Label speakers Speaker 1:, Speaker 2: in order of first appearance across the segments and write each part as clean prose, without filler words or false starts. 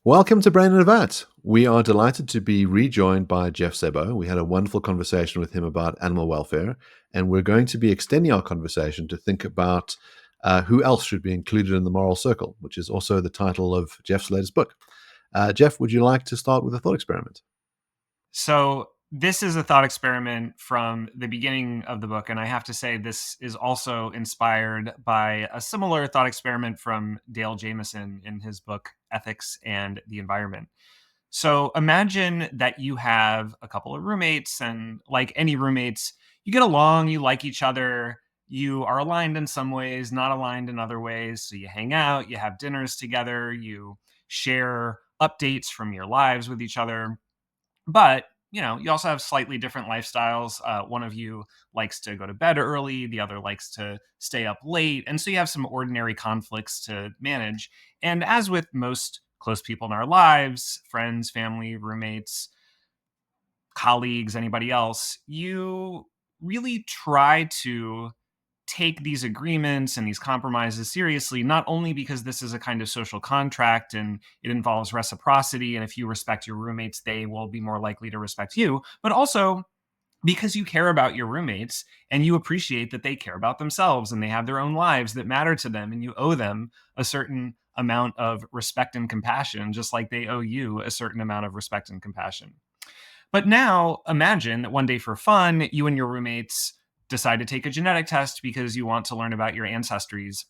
Speaker 1: Welcome to Brain in a Vat. We are delighted to be rejoined by Jeff Sebo. We had a wonderful conversation with him about animal welfare, and we're going to be extending our conversation to think about who else should be included in the moral circle, which is also the title of Jeff's latest book. Jeff, would you like to start with a thought experiment?
Speaker 2: So this is a thought experiment from the beginning of the book, and I have to say this is also inspired by a similar thought experiment from Dale Jameson in his book Ethics and the Environment. So imagine that you have a couple of roommates, and like any roommates, you get along, you like each other, you are aligned in some ways, not aligned in other ways. So you hang out, you have dinners together, you share updates from your lives with each other. But you also have slightly different lifestyles. One of you likes to go to bed early, the other likes to stay up late. And so you have some ordinary conflicts to manage. And as with most close people in our lives, friends, family, roommates, colleagues, anybody else, you really try to take these agreements and these compromises seriously, not only because this is a kind of social contract and it involves reciprocity. And if you respect your roommates, they will be more likely to respect you, but also because you care about your roommates and you appreciate that they care about themselves and they have their own lives that matter to them. And you owe them a certain amount of respect and compassion, just like they owe you a certain amount of respect and compassion. But now imagine that one day for fun, you and your roommates decide to take a genetic test because you want to learn about your ancestries.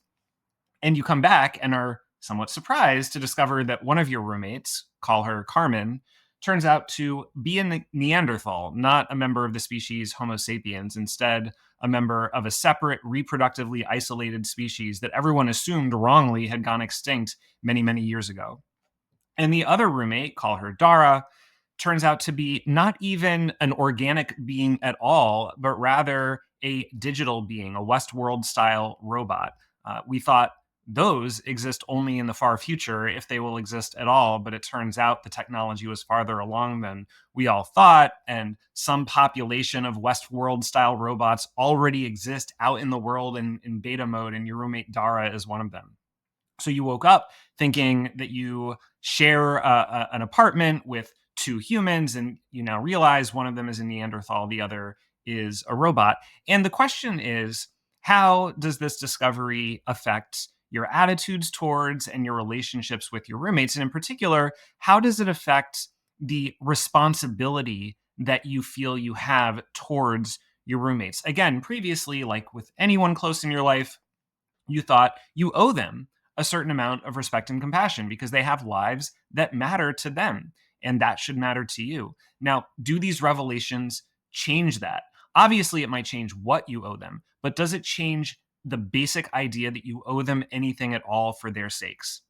Speaker 2: And you come back and are somewhat surprised to discover that one of your roommates, call her Carmen, turns out to be a Neanderthal, not a member of the species Homo sapiens, instead, a member of a separate, reproductively isolated species that everyone assumed wrongly had gone extinct many, many years ago. And the other roommate, call her Dara, turns out to be not even an organic being at all, but rather a digital being, a Westworld style robot. We thought those exist only in the far future, if they will exist at all. But it turns out the technology was farther along than we all thought. And some population of Westworld style robots already exist out in the world in beta mode. And your roommate Dara is one of them. So you woke up thinking that you share an apartment with two humans, and you now realize one of them is a Neanderthal, the other is a robot. And the question is, how does this discovery affect your attitudes towards and your relationships with your roommates? And in particular, how does it affect the responsibility that you feel you have towards your roommates? Again, previously, like with anyone close in your life, you thought you owe them a certain amount of respect and compassion because they have lives that matter to them, and that should matter to you. Now, do these revelations change that? Obviously, it might change what you owe them, but does it change the basic idea that you owe them anything at all for their sakes?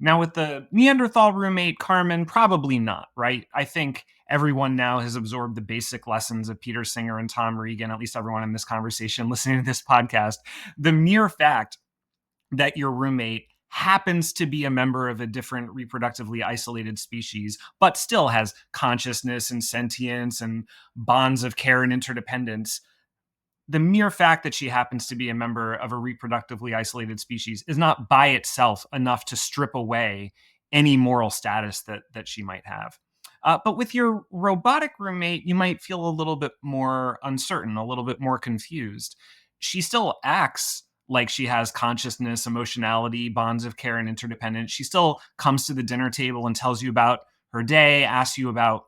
Speaker 2: Now, with the Neanderthal roommate, Carmen, probably not, right? I think everyone now has absorbed the basic lessons of Peter Singer and Tom Regan, at least everyone in this conversation listening to this podcast. The mere fact that your roommate happens to be a member of a different reproductively isolated species, but still has consciousness and sentience and bonds of care and interdependence, the mere fact that she happens to be a member of a reproductively isolated species is not by itself enough to strip away any moral status that she might have. But with your robotic roommate, you might feel a little bit more uncertain, a little bit more confused. She still acts like she has consciousness, emotionality, bonds of care, and interdependence. She still comes to the dinner table and tells you about her day, asks you about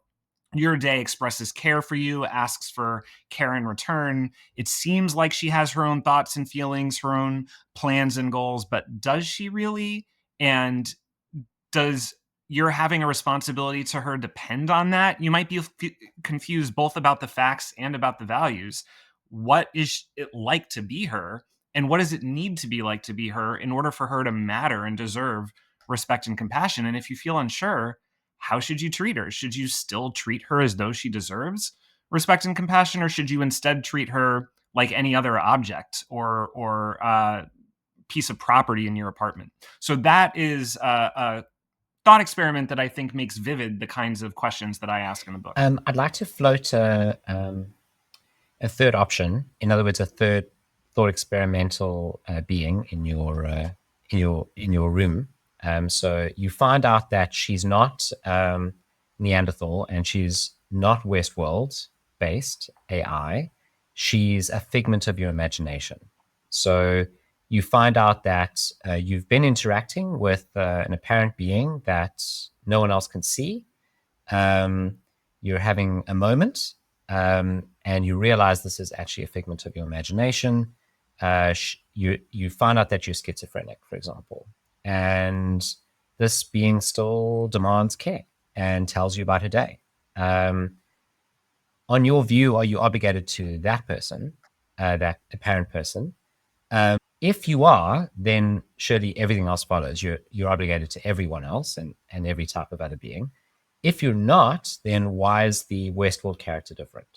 Speaker 2: your day, expresses care for you, asks for care in return. It seems like she has her own thoughts and feelings, her own plans and goals, but does she really? And does your having a responsibility to her depend on that? You might be confused both about the facts and about the values. What is it like to be her? And what does it need to be like to be her in order for her to matter and deserve respect and compassion? And if you feel unsure, how should you treat her? Should you still treat her as though she deserves respect and compassion, or should you instead treat her like any other object or piece of property in your apartment? So that is a thought experiment that I think makes vivid the kinds of questions that I ask in the book.
Speaker 3: I'd like to float a third option. In other words, a third thought experimental being in your room. So you find out that she's not Neanderthal and she's not Westworld based AI. She's a figment of your imagination. So you find out that you've been interacting with an apparent being that no one else can see. You're having a moment, and you realize this is actually a figment of your imagination. You find out that you're schizophrenic, for example, and this being still demands care and tells you about her day. On your view, are you obligated to that person, that apparent person? If you are, then surely everything else follows. You're obligated to everyone else and every type of other being. If you're not, then why is the Westworld character different?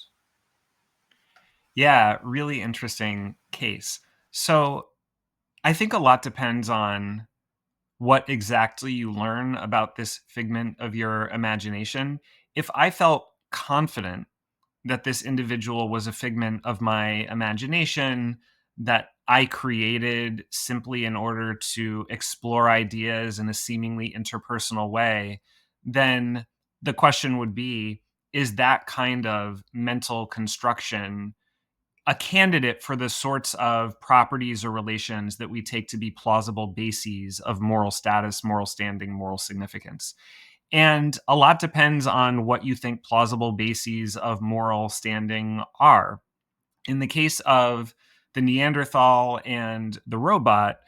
Speaker 2: Yeah, really interesting case. So I think a lot depends on what exactly you learn about this figment of your imagination. If I felt confident that this individual was a figment of my imagination that I created simply in order to explore ideas in a seemingly interpersonal way, then the question would be, is that kind of mental construction a candidate for the sorts of properties or relations that we take to be plausible bases of moral status, moral standing, moral significance? And a lot depends on what you think plausible bases of moral standing are. In the case of the Neanderthal and the robot,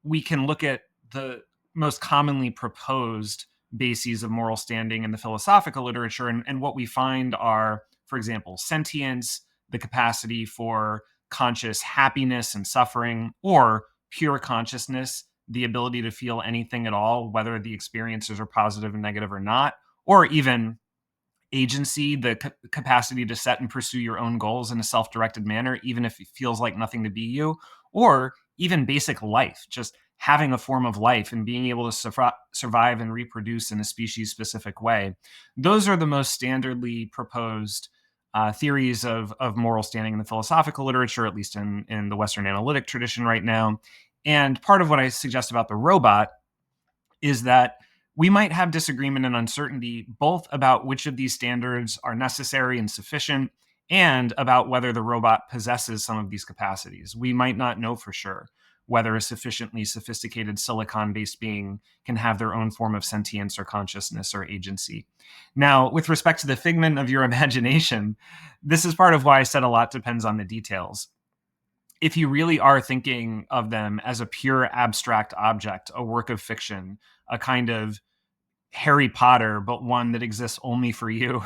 Speaker 2: we can look at the most commonly proposed bases of moral standing in the philosophical literature. And what we find are, for example, sentience, the capacity for conscious happiness and suffering, or pure consciousness, the ability to feel anything at all, whether the experiences are positive and negative or not, or even agency, the capacity to set and pursue your own goals in a self-directed manner, even if it feels like nothing to be you, or even basic life, just having a form of life and being able to survive and reproduce in a species-specific way. Those are the most standardly proposed theories of moral standing in the philosophical literature, at least in the Western analytic tradition right now. And part of what I suggest about the robot is that we might have disagreement and uncertainty both about which of these standards are necessary and sufficient and about whether the robot possesses some of these capacities. We might not know for sure whether a sufficiently sophisticated silicon based being can have their own form of sentience or consciousness or agency. Now, with respect to the figment of your imagination, this is part of why I said a lot depends on the details. If you really are thinking of them as a pure abstract object, a work of fiction, a kind of Harry Potter, but one that exists only for you,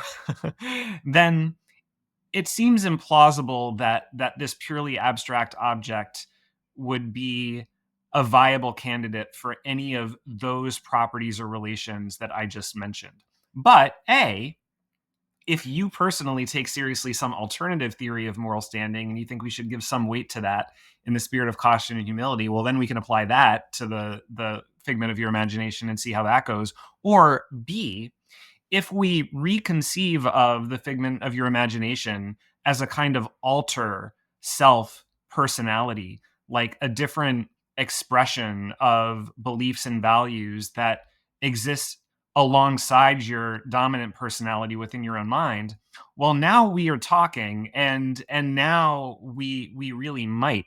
Speaker 2: then it seems implausible that this purely abstract object would be a viable candidate for any of those properties or relations that I just mentioned. But A, if you personally take seriously some alternative theory of moral standing and you think we should give some weight to that in the spirit of caution and humility, well, then we can apply that to the figment of your imagination and see how that goes. Or B, if we reconceive of the figment of your imagination as a kind of alter self personality, like a different expression of beliefs and values that exist alongside your dominant personality within your own mind, well, now we are talking, and now we really might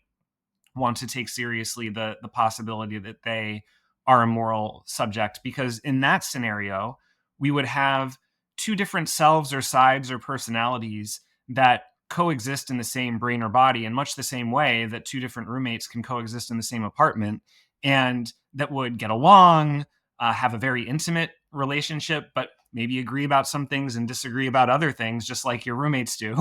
Speaker 2: want to take seriously the possibility that they are a moral subject, because in that scenario we would have two different selves or sides or personalities that coexist in the same brain or body in much the same way that two different roommates can coexist in the same apartment, and that would get along, have a very intimate relationship, but maybe agree about some things and disagree about other things, just like your roommates do.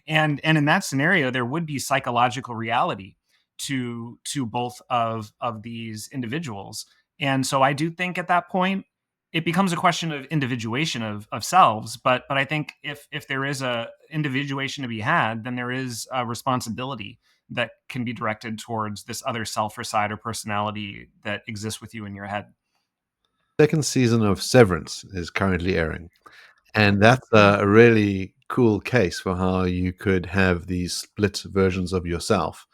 Speaker 2: And in that scenario, there would be psychological reality to both of these individuals. And so I do think at that point it becomes a question of individuation of selves. But I think if there is a individuation to be had, then there is a responsibility that can be directed towards this other self or side or personality that exists with you in your head.
Speaker 1: Second season of Severance is currently airing, and that's a really cool case for how you could have these split versions of yourself,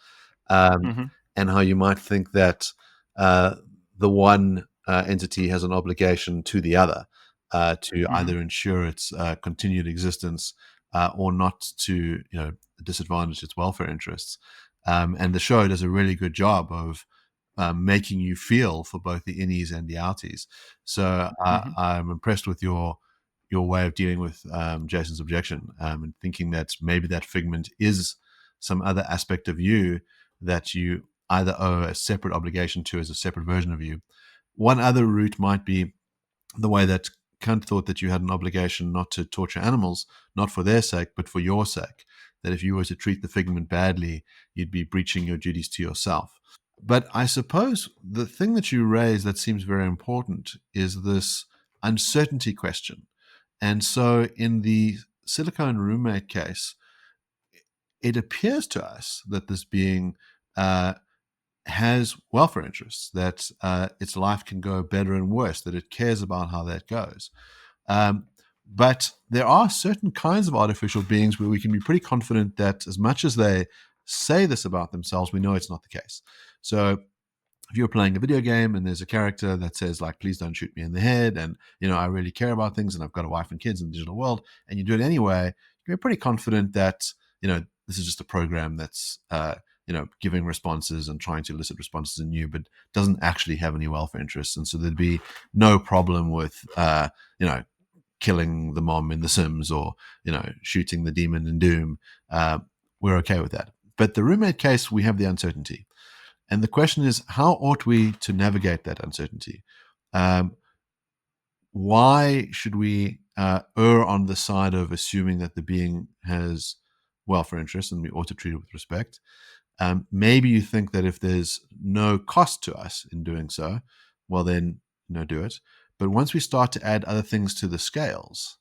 Speaker 1: um,
Speaker 2: Hmm.
Speaker 1: and how you might think that uh, the one entity has an obligation to the other to
Speaker 2: Mhm.
Speaker 1: either ensure its continued existence or not to, disadvantage its welfare interests. And the show does a really good job of making you feel for both the innies and the outies. So
Speaker 2: Mhm.
Speaker 1: I'm impressed with your way of dealing with Jason's objection, and thinking that maybe that figment is some other aspect of you that you either owe a separate obligation to as a separate version of you. One other route might be the way that Kant thought that you had an obligation not to torture animals, not for their sake, but for your sake. That if you were to treat the figment badly, you'd be breaching your duties to yourself. But I suppose the thing that you raise that seems very important is this uncertainty question. And so in the silicone roommate case, it appears to us that this being has welfare interests, that its life can go better and worse, that it cares about how that goes. Um, but there are certain kinds of artificial beings where we can be pretty confident that as much as they say this about themselves, we know it's not the case. So if you're playing a video game and there's a character that says like, please don't shoot me in the head, and I really care about things, and I've got a wife and kids in the digital world, and you do it anyway, you're pretty confident that this is just a program that's giving responses and trying to elicit responses in you, but doesn't actually have any welfare interests. And so there'd be no problem with killing the mom in The Sims, or shooting the demon in Doom. We're okay with that. But the roommate case, we have the uncertainty. And the question is, how ought we to navigate that uncertainty? Um, why should we err on the side of assuming that the being has welfare interests and we ought to treat it with respect? Maybe you think that if there's no cost to us in doing so, well, then do it. But once we start to add other things to the scales,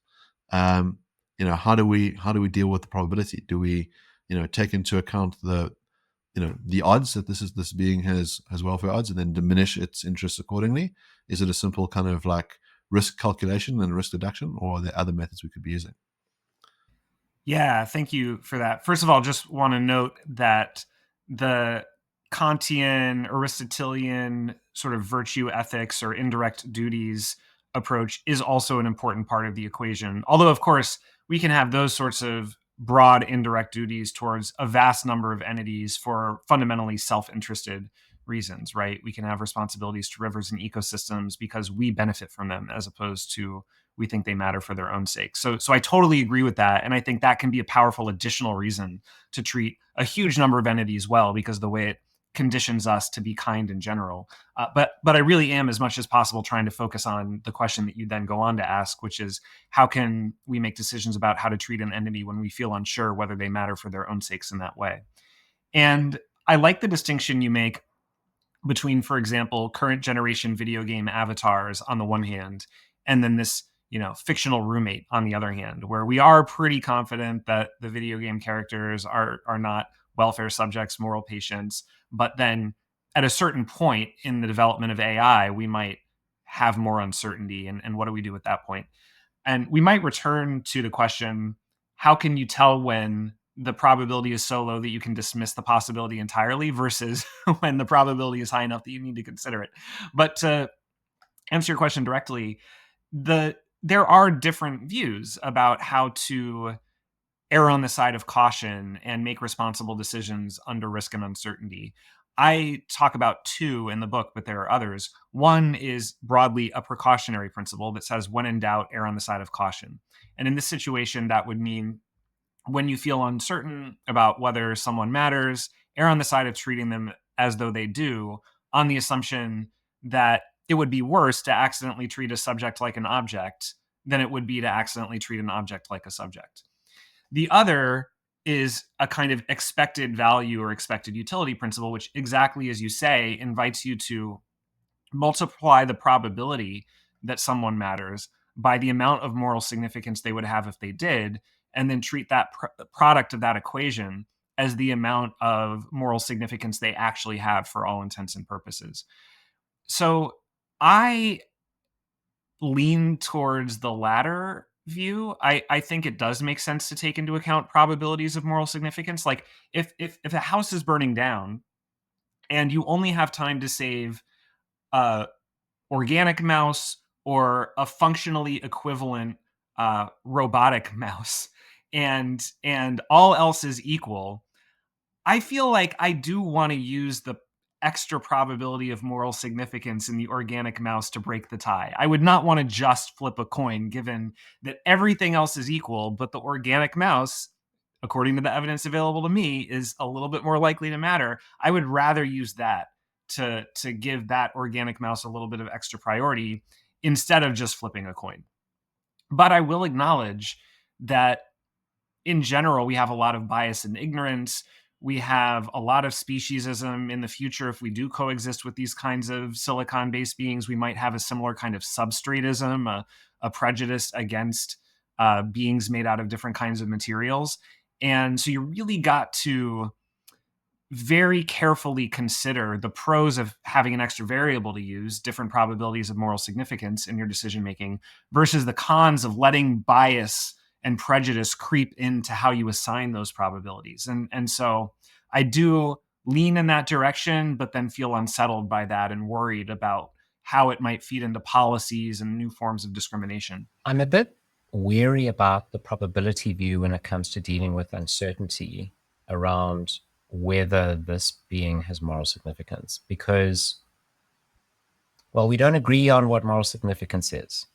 Speaker 1: um, how do we deal with the probability? Do we take into account the odds that this being has welfare odds, and then diminish its interests accordingly? Is it a simple kind of like risk calculation and risk deduction, or are there other methods we could be using?
Speaker 2: Yeah, thank you for that. First of all, just want to note that the Kantian, Aristotelian sort of virtue ethics or indirect duties approach is also an important part of the equation. Although, of course, we can have those sorts of broad indirect duties towards a vast number of entities for fundamentally self interested reasons, right? We can have responsibilities to rivers and ecosystems because we benefit from them as opposed to we think they matter for their own sake. So I totally agree with that, and I think that can be a powerful additional reason to treat a huge number of entities well, because the way it conditions us to be kind in general. But I really am, as much as possible, trying to focus on the question that you then go on to ask, which is how can we make decisions about how to treat an entity when we feel unsure whether they matter for their own sakes in that way. And I like the distinction you make between, for example, current generation video game avatars on the one hand, and then this, fictional roommate on the other hand, where we are pretty confident that the video game characters are not welfare subjects, moral patients, but then at a certain point in the development of AI, we might have more uncertainty, and what do we do at that point? And we might return to the question, how can you tell when the probability is so low that you can dismiss the possibility entirely versus when the probability is high enough that you need to consider it? But to answer your question directly, there are different views about how to err on the side of caution and make responsible decisions under risk and uncertainty. I talk about two in the book, but there are others. One is broadly a precautionary principle that says, when in doubt, err on the side of caution. And in this situation, that would mean when you feel uncertain about whether someone matters, err on the side of treating them as though they do, on the assumption that it would be worse to accidentally treat a subject like an object than it would be to accidentally treat an object like a subject. The other is a kind of expected value or expected utility principle, which, exactly as you say, invites you to multiply the probability that someone matters by the amount of moral significance they would have if they did, and then treat that product of that equation as the amount of moral significance they actually have for all intents and purposes. So I lean towards the latter view. I think it does make sense to take into account probabilities of moral significance. Like if a house is burning down and you only have time to save uh organic mouse or a functionally equivalent robotic mouse, and all else is equal, I feel like I do want to use the extra probability of moral significance in the organic mouse to break the tie. I would not want to just flip a coin given that everything else is equal, but the organic mouse, according to the evidence available to me, is a little bit more likely to matter. I would rather use that to give that organic mouse a little bit of extra priority instead of just flipping a coin. But I will acknowledge that in general, we have a lot of bias and ignorance. We have a lot of speciesism in the future. If we do coexist with these kinds of silicon-based beings, we might have a similar kind of substratism, a prejudice against beings made out of different kinds of materials. And so you really got to very carefully consider the pros of having an extra variable to use, different probabilities of moral significance in your decision making, versus the cons of letting bias and prejudice creep into how you assign those probabilities. And so I do lean in that direction, but then feel unsettled by that and worried about how it might feed into policies and new forms of discrimination.
Speaker 3: I'm a bit weary about the probability view when it comes to dealing with uncertainty around whether this being has moral significance, because, well, we don't agree on what moral significance is,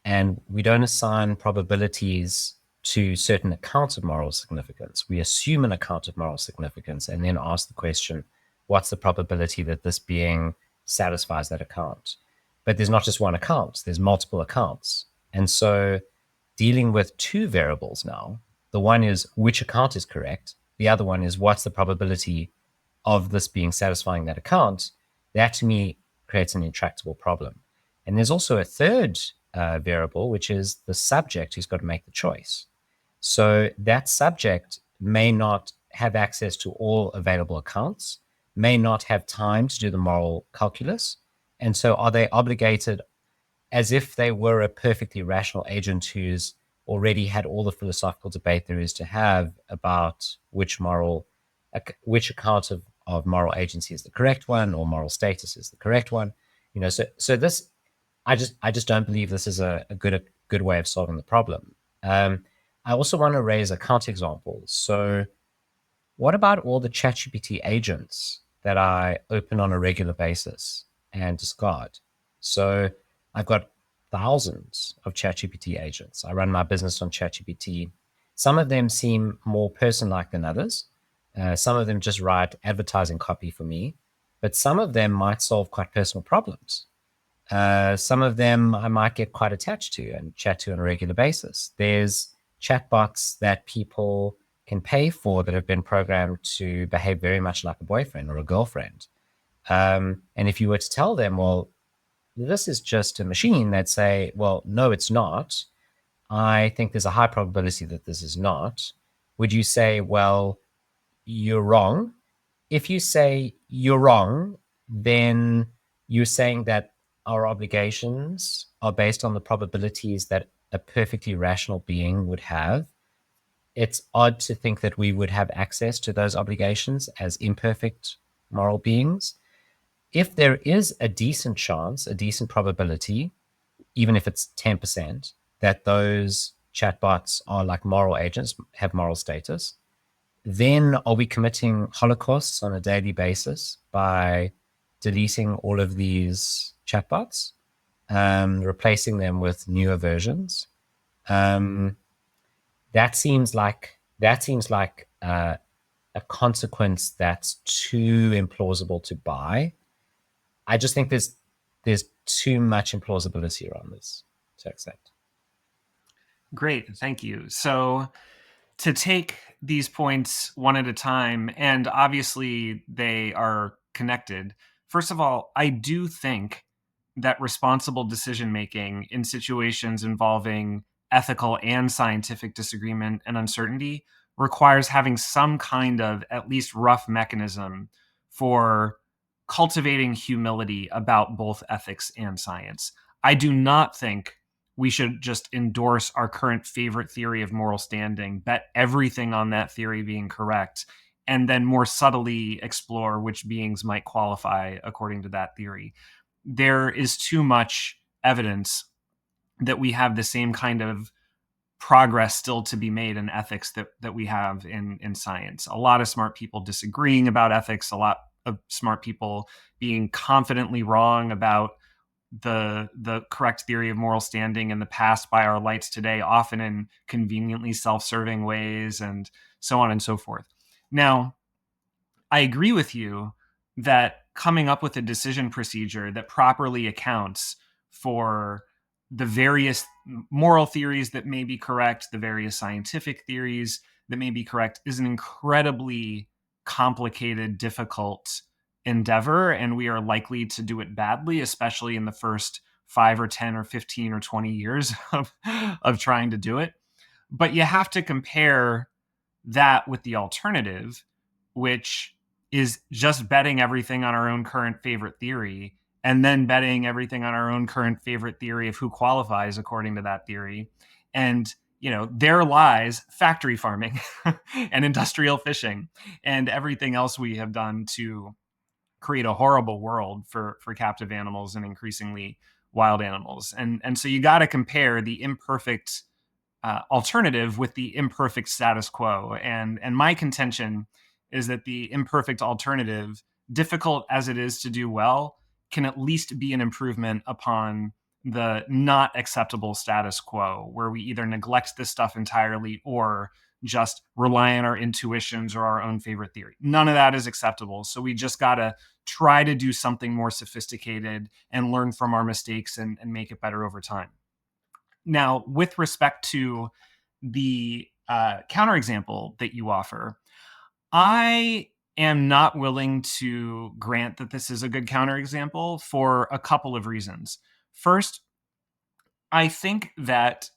Speaker 3: and we don't assign probabilities to certain accounts of moral significance. We assume an account of moral significance and then ask the question, what's the probability that this being satisfies that account? But there's not just one account, there's multiple accounts. And so dealing with two variables now, the one is which account is correct, the other one is what's the probability of this being satisfying that account, that to me creates an intractable problem. And there's also a third variable, which is the subject who's got to make the choice. So that subject may not have access to all available accounts, may not have time to do the moral calculus. And so are they obligated, as if they were a perfectly rational agent who's already had all the philosophical debate there is to have about which account of moral agency is the correct one, or moral status is the correct one? So this, I just don't believe this is a good way of solving the problem. I also want to raise a counterexample. So what about all the ChatGPT agents that I open on a regular basis and discard? So I've got thousands of ChatGPT agents. I run my business on ChatGPT. Some of them seem more person-like than others. Some of them just write advertising copy for me, but some of them might solve quite personal problems. Some of them I might get quite attached to and chat to on a regular basis. There's chatbots that people can pay for that have been programmed to behave very much like a boyfriend or a girlfriend. And if you were to tell them, well, this is just a machine, they'd say, well, no, it's not. I think there's a high probability that this is not. Would you say, well, you're wrong? If you say you're wrong, then you're saying that our obligations are based on the probabilities that a perfectly rational being would have. It's odd to think that we would have access to those obligations as imperfect moral beings. If there is a decent chance, a decent probability, even if it's 10%, that those chatbots are like moral agents, have moral status, then are we committing holocausts on a daily basis by deleting all of these chatbots, replacing them with newer versions? That seems like a consequence that's too implausible to buy. I just think there's too much implausibility around this to accept.
Speaker 2: Great, thank you. So to take these points one at a time, and obviously they are connected. First of all, I do think that responsible decision making in situations involving ethical and scientific disagreement and uncertainty requires having some kind of at least rough mechanism for cultivating humility about both ethics and science. I do not think we should just endorse our current favorite theory of moral standing, bet everything on that theory being correct, and then more subtly explore which beings might qualify according to that theory. there is too much evidence that we have the same kind of progress still to be made in ethics that we have in science. A lot of smart people disagreeing about ethics, a lot of smart people being confidently wrong about the correct theory of moral standing in the past by our lights today, often in conveniently self-serving ways, and so on and so forth. Now, I agree with you that coming up with a decision procedure that properly accounts for the various moral theories that may be correct, the various scientific theories that may be correct, is an incredibly complicated, difficult endeavor. And we are likely to do it badly, especially in the first 5 or 10 or 15 or 20 years of trying to do it. But you have to compare that with the alternative, which is just betting everything on our own current favorite theory, and then betting everything on our own current favorite theory of who qualifies according to that theory. And, there lies factory farming and industrial fishing and everything else we have done to create a horrible world for captive animals and increasingly wild animals. And so you got to compare the imperfect alternative with the imperfect status quo. And my contention is that the imperfect alternative, difficult as it is to do well, can at least be an improvement upon the not acceptable status quo, where we either neglect this stuff entirely or just rely on our intuitions or our own favorite theory. None of that is acceptable. So we just got to try to do something more sophisticated and learn from our mistakes and make it better over time. Now, with respect to the counterexample that you offer, I am not willing to grant that this is a good counterexample for a couple of reasons. First, I think that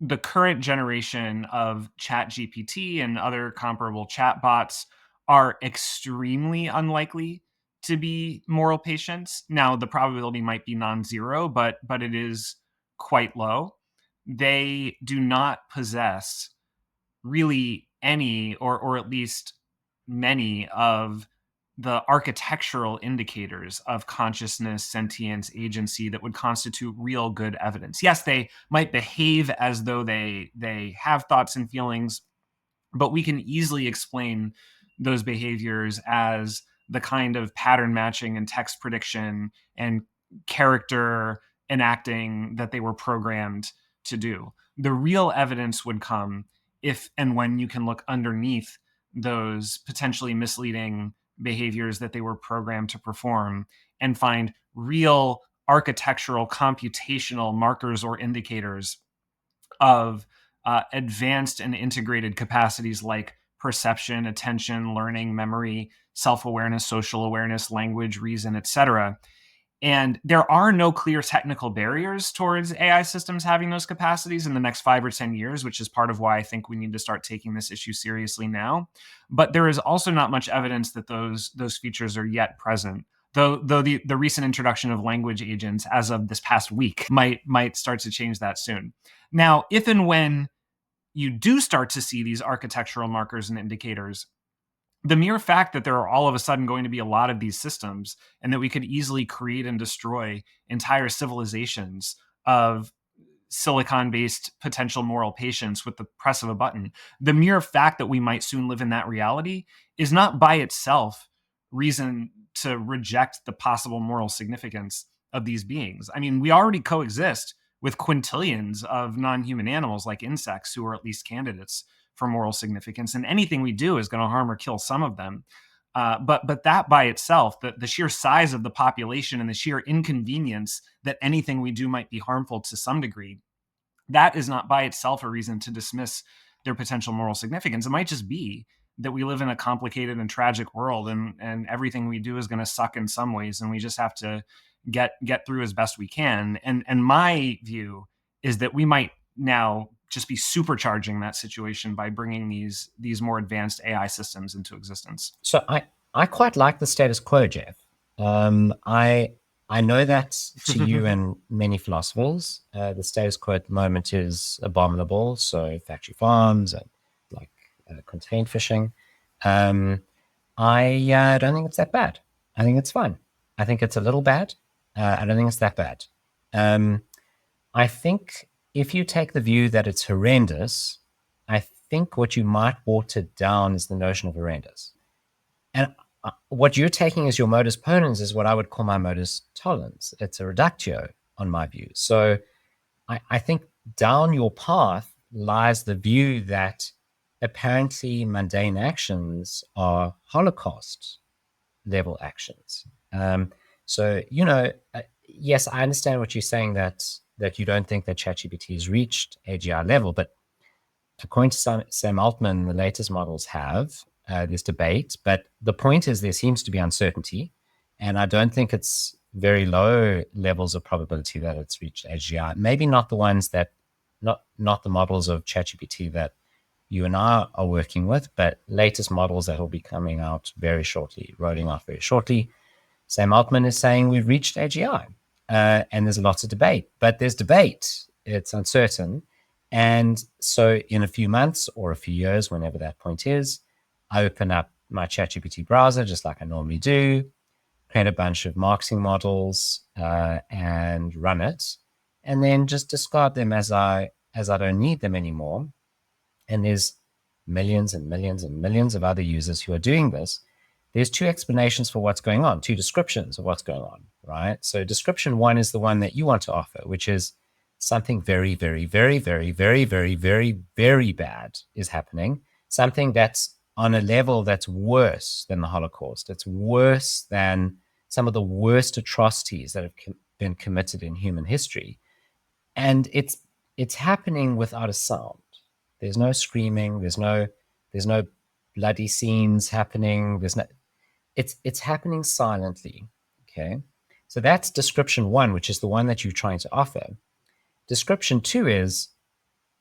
Speaker 2: the current generation of ChatGPT and other comparable chatbots are extremely unlikely to be moral patients. Now, the probability might be non-zero, but it is quite low. They do not possess really any, or at least many of the architectural indicators of consciousness, sentience, agency that would constitute real good evidence. Yes, they might behave as though they have thoughts and feelings, but we can easily explain those behaviors as the kind of pattern matching and text prediction and character enacting that they were programmed to do. The real evidence would come if and when you can look underneath those potentially misleading behaviors that they were programmed to perform and find real architectural computational markers or indicators of advanced and integrated capacities like perception, attention, learning, memory, self-awareness, social awareness, language, reason, etc. And there are no clear technical barriers towards AI systems having those capacities in the next 5 or 10 years, which is part of why I think we need to start taking this issue seriously now. But there is also not much evidence that those features are yet present. Though the recent introduction of language agents as of this past week might start to change that soon. Now, if and when you do start to see these architectural markers and indicators, the mere fact that there are all of a sudden going to be a lot of these systems and that we could easily create and destroy entire civilizations of silicon-based potential moral patients with the press of a button, the mere fact that we might soon live in that reality is not by itself reason to reject the possible moral significance of these beings. I mean, we already coexist with quintillions of non-human animals like insects who are at least candidates for moral significance, and anything we do is going to harm or kill some of them. But that by itself, the sheer size of the population and the sheer inconvenience that anything we do might be harmful to some degree, that is not by itself a reason to dismiss their potential moral significance. It might just be that we live in a complicated and tragic world, and everything we do is going to suck in some ways, and we just have to get through as best we can. And my view is that we might now just be supercharging that situation by bringing these more advanced AI systems into existence.
Speaker 3: So I quite like the status quo, Jeff. I know that to you and many philosophers, the status quo at the moment is abominable. So factory farms and like contained fishing. I don't think it's that bad. I think it's fine. I think it's a little bad. I don't think it's that bad. I think if you take the view that it's horrendous, I think what you might water down is the notion of horrendous. And what you're taking as your modus ponens is what I would call my modus tollens. It's a reductio on my view. So I think down your path lies the view that apparently mundane actions are Holocaust level actions. So, yes, I understand what you're saying, that you don't think that ChatGPT has reached AGI level, but according to Sam Altman, the latest models have this debate. But the point is there seems to be uncertainty, and I don't think it's very low levels of probability that it's reached AGI. Maybe not the ones that, not the models of ChatGPT that you and I are working with, but latest models that will be coming out very shortly, rolling out very shortly. Sam Altman is saying we've reached AGI, and there's lots of debate, but there's debate. It's uncertain. And so in a few months or a few years, whenever that point is, I open up my ChatGPT browser just like I normally do, create a bunch of marketing models, and run it, and then just discard them as I don't need them anymore. And there's millions and millions and millions of other users who are doing this. There's two explanations for what's going on, two descriptions of what's going on, right? So description one is the one that you want to offer, which is something very, very, very, very, very, very, very, very bad is happening. Something that's on a level that's worse than the Holocaust. It's worse than some of the worst atrocities that have been committed in human history. And it's happening without a sound. There's no screaming. There's no bloody scenes happening. It's happening silently. Okay, so that's description one, which is the one that you're trying to offer. Description two is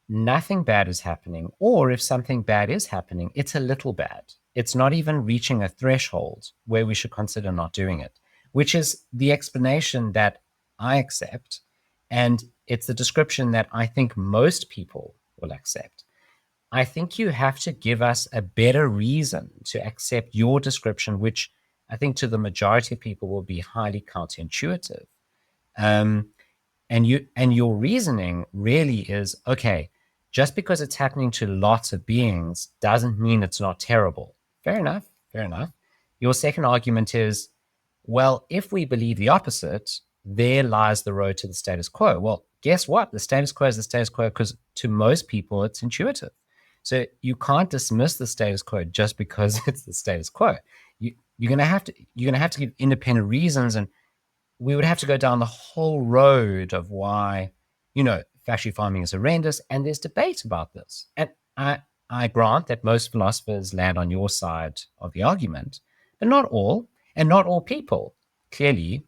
Speaker 3: nothing bad is happening, or if something bad is happening, it's a little bad. It's not even reaching a threshold where we should consider not doing it, which is the explanation that I accept, and it's the description that I think most people will accept. I think you have to give us a better reason to accept your description, which I think to the majority of people will be highly counterintuitive. And your reasoning really is, okay, just because it's happening to lots of beings doesn't mean it's not terrible. Fair enough. Fair enough. Your second argument is, well, if we believe the opposite, there lies the road to the status quo. Well, guess what? The status quo is the status quo because to most people it's intuitive. So you can't dismiss the status quo just because it's the status quo. You're gonna have to give independent reasons, and we would have to go down the whole road of why, factory farming is horrendous, and there's debate about this. And I grant that most philosophers land on your side of the argument, but not all, and not all people. Clearly,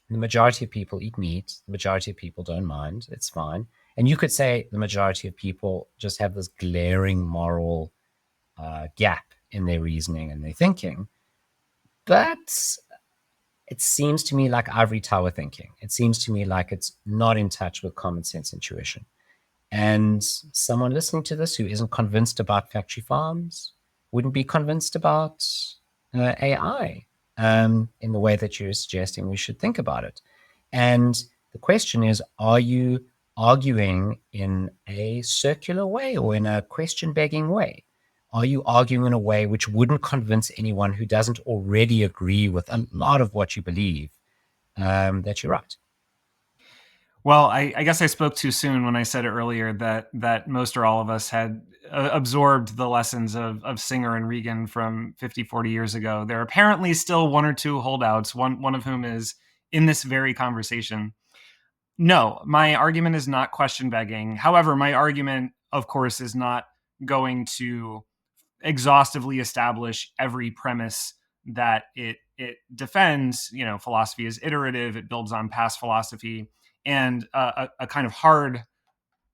Speaker 3: the majority of people eat meat. The majority of people don't mind. It's fine. And you could say the majority of people just have this glaring moral gap in their reasoning and their thinking. But it seems to me like ivory tower thinking. It seems to me like it's not in touch with common sense intuition. And someone listening to this who isn't convinced about factory farms wouldn't be convinced about AI in the way that you're suggesting we should think about it. And the question is, are you arguing in a circular way or in a question-begging way? Are you arguing in a way which wouldn't convince anyone who doesn't already agree with a lot of what you believe that you're right?
Speaker 2: Well, I guess I spoke too soon when I said earlier that most or all of us had absorbed the lessons of Singer and Regan from 50, 40 years ago. There are apparently still one or two holdouts, one of whom is in this very conversation. No, my argument is not question begging. However, my argument, of course, is not going to exhaustively establish every premise that it defends. Philosophy is iterative. It builds on past philosophy, and a kind of hard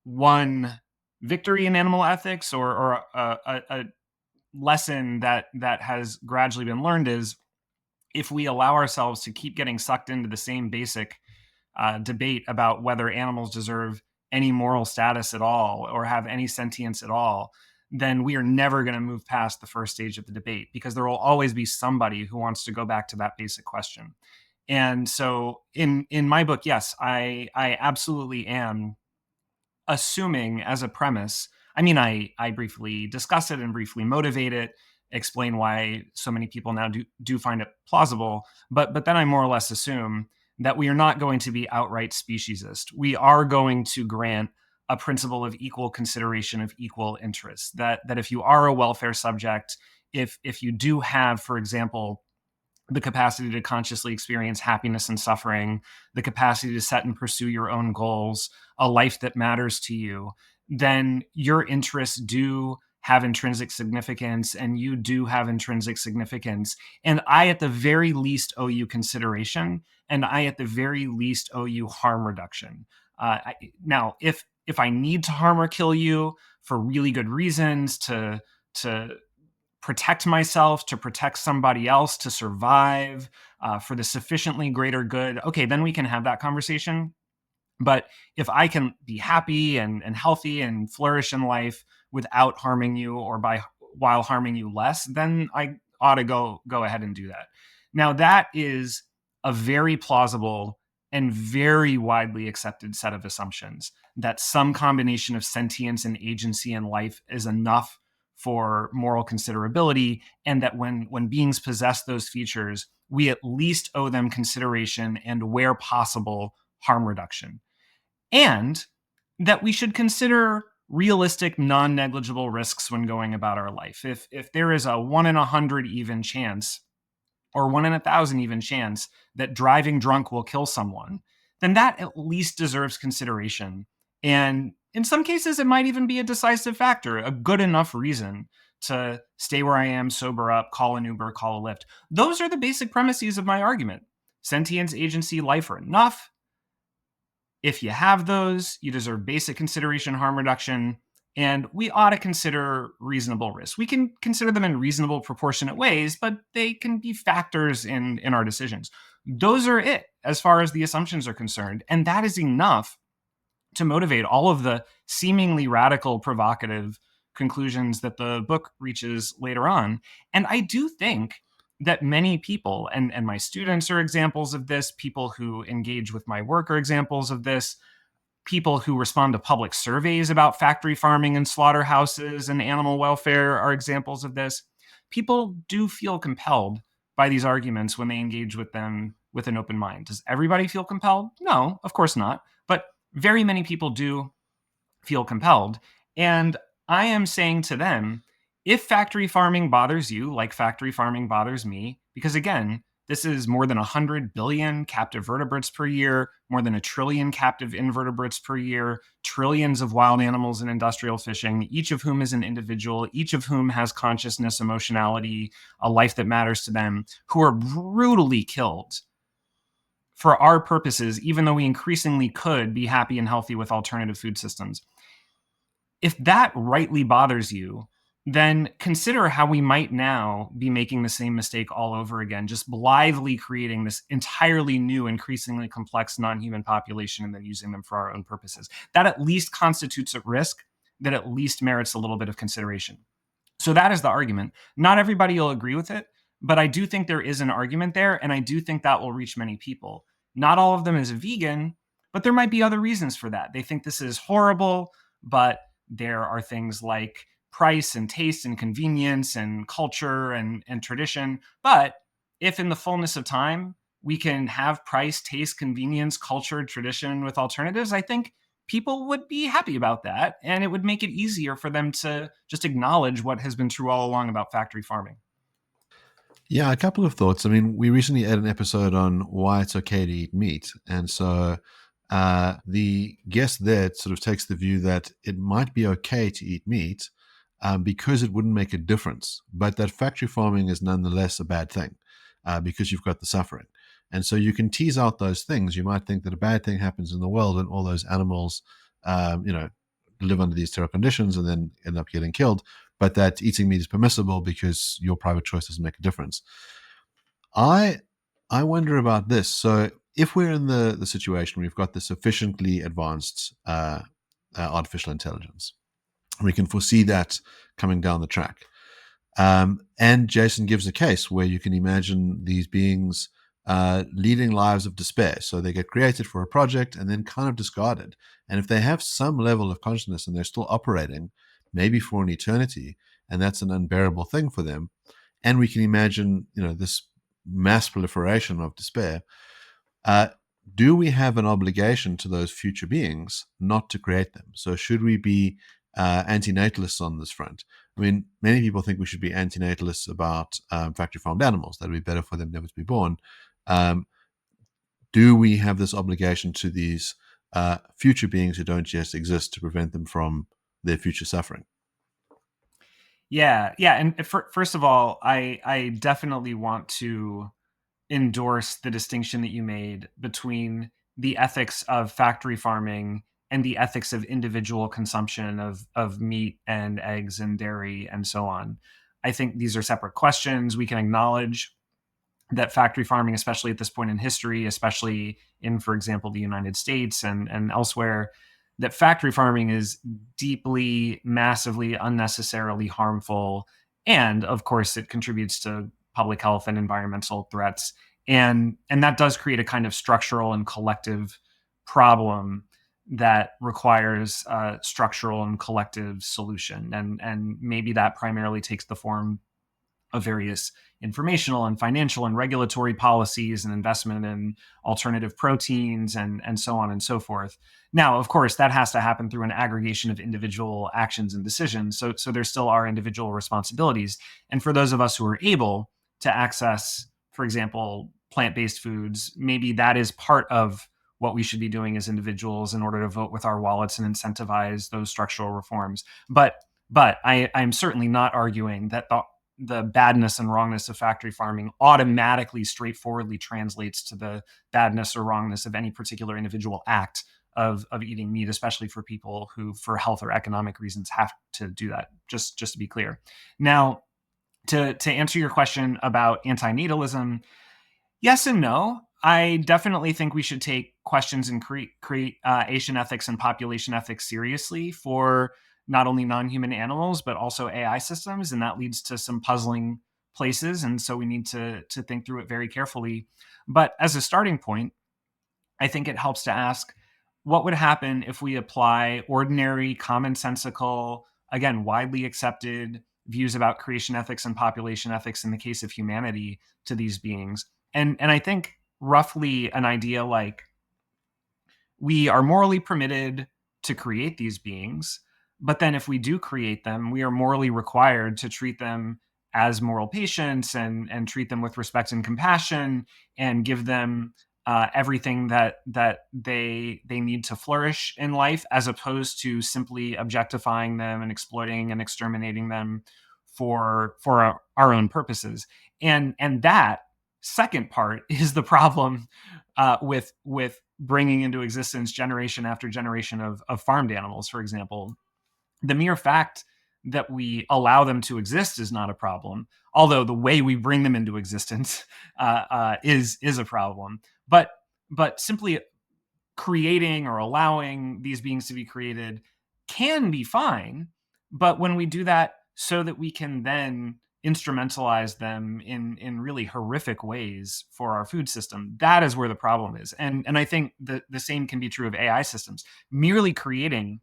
Speaker 2: won victory in animal ethics, or a lesson that has gradually been learned is, if we allow ourselves to keep getting sucked into the same basic debate about whether animals deserve any moral status at all or have any sentience at all, then we are never going to move past the first stage of the debate, because there will always be somebody who wants to go back to that basic question. And so in my book, yes, I absolutely am assuming as a premise. I mean, I briefly discuss it and briefly motivate it, explain why so many people now do find it plausible, but then I more or less assume that we are not going to be outright speciesist. We are going to grant a principle of equal consideration of equal interest. That if you are a welfare subject, if you do have, for example, the capacity to consciously experience happiness and suffering, the capacity to set and pursue your own goals, a life that matters to you, then your interests do have intrinsic significance and you do have intrinsic significance. And I, at the very least, owe you consideration. And I, at the very least, owe you harm reduction. Now, if I need to harm or kill you for really good reasons, to protect myself, to protect somebody else, to survive, for the sufficiently greater good, okay, then we can have that conversation. But if I can be happy and healthy and flourish in life without harming you, or by while harming you less, then I ought to go ahead and do that. Now, that is a very plausible and very widely accepted set of assumptions, that some combination of sentience and agency in life is enough for moral considerability, and that when beings possess those features, we at least owe them consideration and, where possible, harm reduction. And that we should consider realistic, non-negligible risks when going about our life. If there is a 1 in 100 even chance, or 1 in 1,000 even chance, that driving drunk will kill someone, then that at least deserves consideration. And in some cases, it might even be a decisive factor, a good enough reason to stay where I am, sober up, call an Uber, call a Lyft. Those are the basic premises of my argument. Sentience, agency, life are enough. If you have those, you deserve basic consideration, harm reduction, and we ought to consider reasonable risks. We can consider them in reasonable, proportionate ways, but they can be factors in our decisions. Those are it as far as the assumptions are concerned, and that is enough to motivate all of the seemingly radical, provocative conclusions that the book reaches later on. And I do think that many people, and my students are examples of this, people who engage with my work are examples of this, people who respond to public surveys about factory farming and slaughterhouses and animal welfare are examples of this. People do feel compelled by these arguments when they engage with them with an open mind. Does everybody feel compelled? No, of course not. But very many people do feel compelled. And I am saying to them, if factory farming bothers you, like factory farming bothers me, because again, this is more than 100 billion captive vertebrates per year, more than 1 trillion captive invertebrates per year, trillions of wild animals in industrial fishing, each of whom is an individual, each of whom has consciousness, emotionality, a life that matters to them, who are brutally killed for our purposes, even though we increasingly could be happy and healthy with alternative food systems. If that rightly bothers you, then consider how we might now be making the same mistake all over again, just blithely creating this entirely new, increasingly complex non-human population and then using them for our own purposes. That at least constitutes a risk that at least merits a little bit of consideration. So that is the argument. Not everybody will agree with it, but I do think there is an argument there, and I do think that will reach many people. Not all of them is vegan, but there might be other reasons for that. They think this is horrible, but there are things like price and taste and convenience and culture and tradition. But if in the fullness of time we can have price, taste, convenience, culture, tradition with alternatives, I think people would be happy about that. And it would make it easier for them to just acknowledge what has been true all along about factory farming.
Speaker 1: Yeah, a couple of thoughts. I mean, we recently had an episode on why it's okay to eat meat. And so the guest there sort of takes the view that it might be okay to eat meat because it wouldn't make a difference, but that factory farming is nonetheless a bad thing because you've got the suffering. And so you can tease out those things. You might think that a bad thing happens in the world and all those animals, live under these terrible conditions and then end up getting killed, but that eating meat is permissible because your private choice doesn't make a difference. I wonder about this. So if we're in the situation where we've got the sufficiently advanced artificial intelligence, we can foresee that coming down the track. And Jason gives a case where you can imagine these beings leading lives of despair. So they get created for a project and then kind of discarded. And if they have some level of consciousness and they're still operating, maybe for an eternity, and that's an unbearable thing for them, and we can imagine, this mass proliferation of despair, do we have an obligation to those future beings not to create them? So should we be antinatalists on this front? I mean, many people think we should be antinatalists about factory farmed animals, that it would be better for them never to be born. Do we have this obligation to these future beings who don't just exist to prevent them from their future suffering?
Speaker 2: Yeah. And first of all, I definitely want to endorse the distinction that you made between the ethics of factory farming and the ethics of individual consumption of meat and eggs and dairy and so on. I think these are separate questions. We can acknowledge that factory farming, especially at this point in history, especially in, for example, the United States and elsewhere, that factory farming is deeply, massively, unnecessarily harmful. And of course, it contributes to public health and environmental threats. And that does create a kind of structural and collective problem that requires a structural and collective solution. And maybe that primarily takes the form of various informational and financial and regulatory policies and investment in alternative proteins and so on and so forth. Now, of course, that has to happen through an aggregation of individual actions and decisions. So there still are individual responsibilities. And for those of us who are able to access, for example, plant-based foods, maybe that is part of what we should be doing as individuals in order to vote with our wallets and incentivize those structural reforms. But I'm certainly not arguing that the badness and wrongness of factory farming automatically, straightforwardly translates to the badness or wrongness of any particular individual act of eating meat, especially for people who, for health or economic reasons, have to do that. Just to be clear. Now, to answer your question about antinatalism, yes and no. I definitely think we should take questions in creation ethics and population ethics seriously for not only non-human animals, but also AI systems. And that leads to some puzzling places. And so we need to think through it very carefully. But as a starting point, I think it helps to ask, what would happen if we apply ordinary, commonsensical, again, widely accepted views about creation ethics and population ethics in the case of humanity to these beings? And I think roughly an idea like, we are morally permitted to create these beings, but then if we do create them, we are morally required to treat them as moral patients and treat them with respect and compassion and give them everything that they need to flourish in life, as opposed to simply objectifying them and exploiting and exterminating them for our own purposes. And that second part is the problem with bringing into existence generation after generation of farmed animals, for example. The mere fact that we allow them to exist is not a problem, although the way we bring them into existence is a problem. But simply creating or allowing these beings to be created can be fine. But when we do that so that we can then instrumentalize them in really horrific ways for our food system, that is where the problem is. And I think the same can be true of AI systems. Merely creating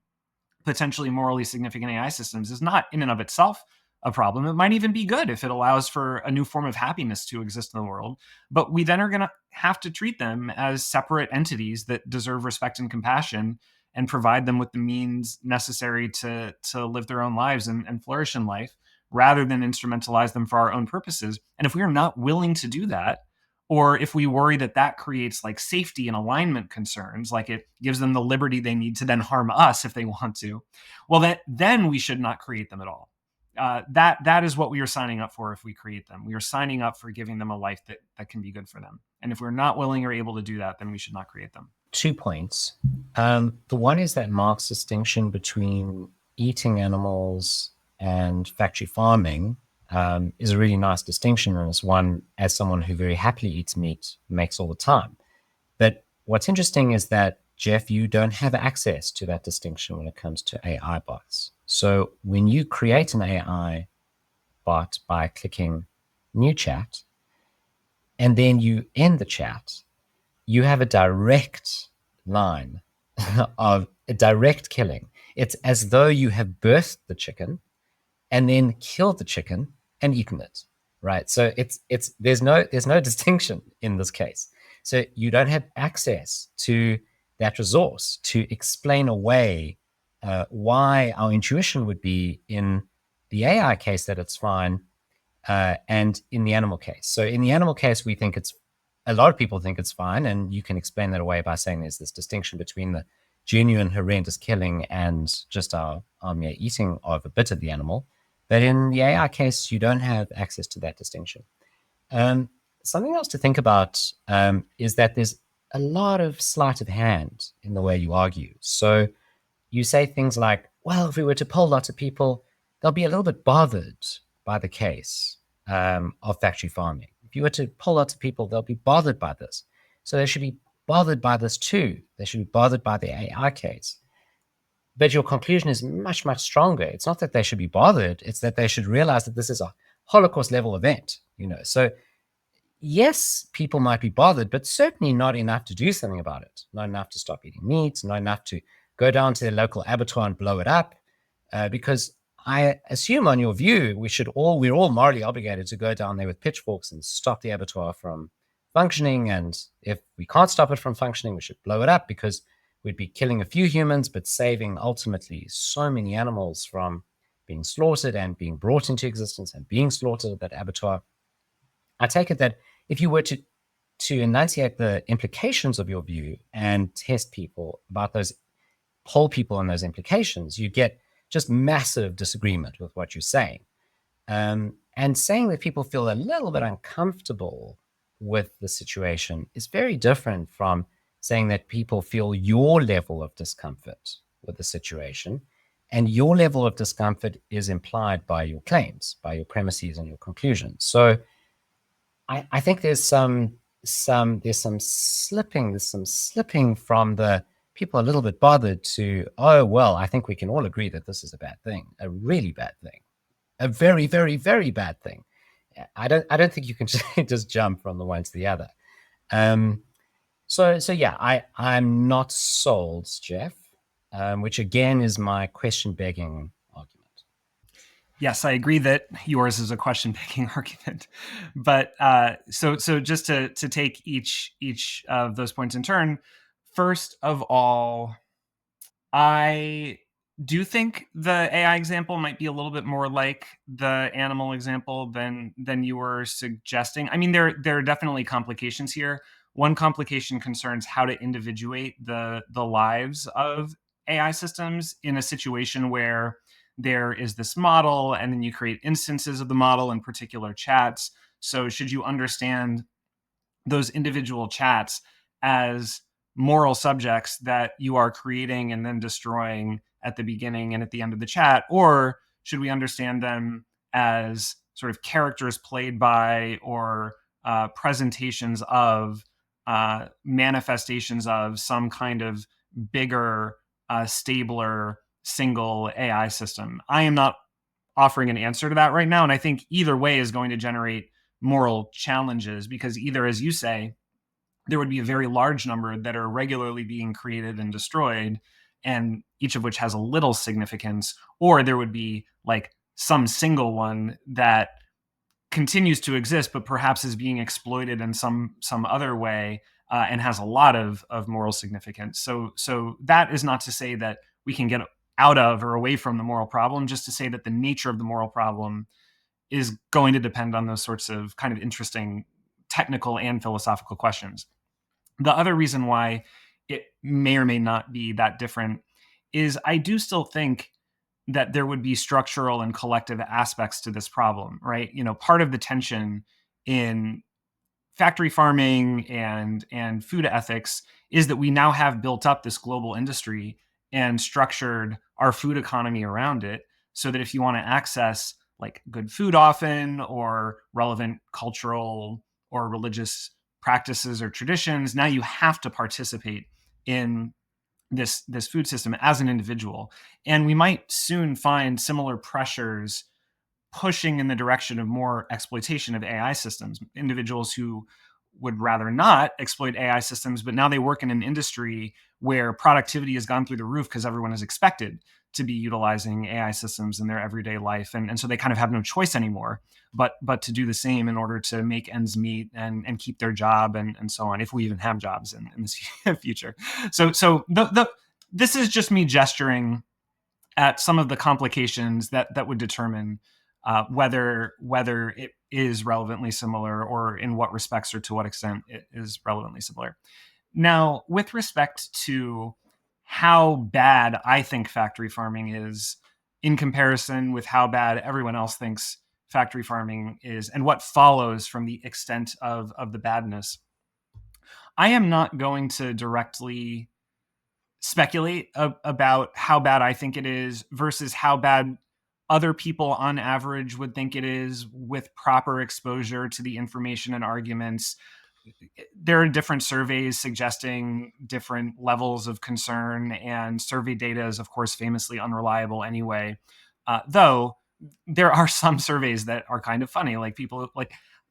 Speaker 2: potentially morally significant AI systems is not in and of itself a problem. It might even be good if it allows for a new form of happiness to exist in the world. But we then are going to have to treat them as separate entities that deserve respect and compassion, and provide them with the means necessary to live their own lives and flourish in life, rather than instrumentalize them for our own purposes. And if we are not willing to do that, or if we worry that that creates like safety and alignment concerns, like it gives them the liberty they need to then harm us if they want to, well, then we should not create them at all. That is what we are signing up for if we create them. We are signing up for giving them a life that can be good for them. And if we're not willing or able to do that, then we should not create them.
Speaker 3: 2 points. The one is that Mark's distinction between eating animals and factory farming is a really nice distinction, and it's one, as someone who very happily eats meat, makes all the time. But what's interesting is that, Jeff, you don't have access to that distinction when it comes to AI bots. So when you create an AI bot by clicking New Chat, and then you end the chat, you have a direct line of a direct killing. It's as though you have birthed the chicken and then killed the chicken and eaten it, right? So it's there's no distinction in this case. So you don't have access to that resource to explain away why our intuition would be in the AI case that it's fine, and in the animal case. So in the animal case, we think it's a lot of people think it's fine, and you can explain that away by saying there's this distinction between the genuine horrendous killing and just our mere eating of a bit of the animal. But in the AI case, you don't have access to that distinction. Something else to think about is that there's a lot of sleight of hand in the way you argue. So you say things like, well, if we were to poll lots of people, they'll be a little bit bothered by the case of factory farming. If you were to poll lots of people, they'll be bothered by this. So they should be bothered by this too. They should be bothered by the AI case. But your conclusion is much, much stronger. It's not that they should be bothered. It's that they should realize that this is a Holocaust level event, So yes, people might be bothered, but certainly not enough to do something about it. Not enough to stop eating meat, not enough to go down to their local abattoir and blow it up. Because I assume on your view, we're all morally obligated to go down there with pitchforks and stop the abattoir from functioning. And if we can't stop it from functioning, we should blow it up, because we'd be killing a few humans, but saving ultimately so many animals from being slaughtered and being brought into existence and being slaughtered at that abattoir. I take it that if you were to enunciate the implications of your view and test people about those, poll people on those implications, you get just massive disagreement with what you're saying. And saying that people feel a little bit uncomfortable with the situation is very different from saying that people feel your level of discomfort with the situation. And your level of discomfort is implied by your claims, by your premises and your conclusions. So I think there's some slipping from the people a little bit bothered to, oh, well, I think we can all agree that this is a bad thing, a really bad thing, a very, very, very bad thing. I don't think you can just jump from the one to the other. So yeah, I'm not sold, Jeff, which again is my question begging argument.
Speaker 2: Yes, I agree that yours is a question-begging argument, but so just to take each of those points in turn. First of all, I do think the AI example might be a little bit more like the animal example than you were suggesting. I mean, there are definitely complications here. One complication concerns how to individuate the lives of AI systems in a situation where there is this model, and then you create instances of the model in particular chats. So should you understand those individual chats as moral subjects that you are creating and then destroying at the beginning and at the end of the chat? Or should we understand them as sort of characters played by, or presentations of, manifestations of some kind of bigger, stabler, single AI system? I am not offering an answer to that right now. And I think either way is going to generate moral challenges, because either, as you say, there would be a very large number that are regularly being created and destroyed, and each of which has a little significance, or there would be like some single one that continues to exist, but perhaps is being exploited in some other way, and has a lot of moral significance. So that is not to say that we can get out of or away from the moral problem, just to say that the nature of the moral problem is going to depend on those sorts of kind of interesting technical and philosophical questions. The other reason why it may or may not be that different is I do still think that there would be structural and collective aspects to this problem, right? Part of the tension in factory farming and food ethics is that we now have built up this global industry and structured our food economy around it, so that if you want to access like good food often, or relevant cultural or religious practices or traditions, now you have to participate in this food system as an individual. And we might soon find similar pressures pushing in the direction of more exploitation of AI systems. Individuals who would rather not exploit AI systems, but now they work in an industry where productivity has gone through the roof because everyone is expected to be utilizing AI systems in their everyday life. And so they kind of have no choice anymore but to do the same in order to make ends meet and keep their job and so on, if we even have jobs in the future. So this is just me gesturing at some of the complications that would determine whether it is relevantly similar, or in what respects or to what extent it is relevantly similar. Now, with respect to how bad I think factory farming is in comparison with how bad everyone else thinks factory farming is, and what follows from the extent of the badness, I am not going to directly speculate about how bad I think it is versus how bad other people on average would think it is with proper exposure to the information and arguments. There are different surveys suggesting different levels of concern, and survey data is, of course, famously unreliable anyway. Though there are some surveys that are kind of funny, like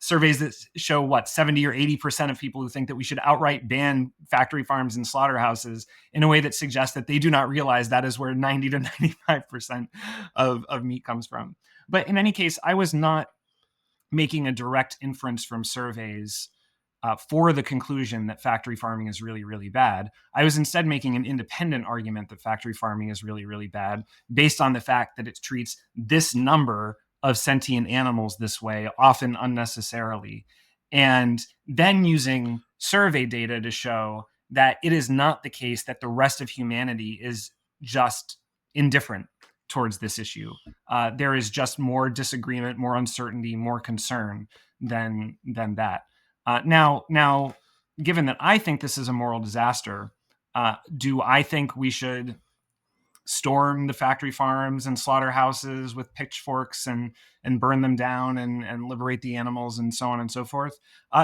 Speaker 2: surveys that show 70 or 80% of people who think that we should outright ban factory farms and slaughterhouses in a way that suggests that they do not realize that is where 90 to 95% of meat comes from. But in any case, I was not making a direct inference from surveys for the conclusion that factory farming is really, really bad. I was instead making an independent argument that factory farming is really, really bad based on the fact that it treats this number of sentient animals this way, often unnecessarily, and then using survey data to show that it is not the case that the rest of humanity is just indifferent towards this issue. There is just more disagreement, more uncertainty, more concern than that. Now, given that I think this is a moral disaster, do I think we should storm the factory farms and slaughterhouses with pitchforks and burn them down and liberate the animals and so on and so forth?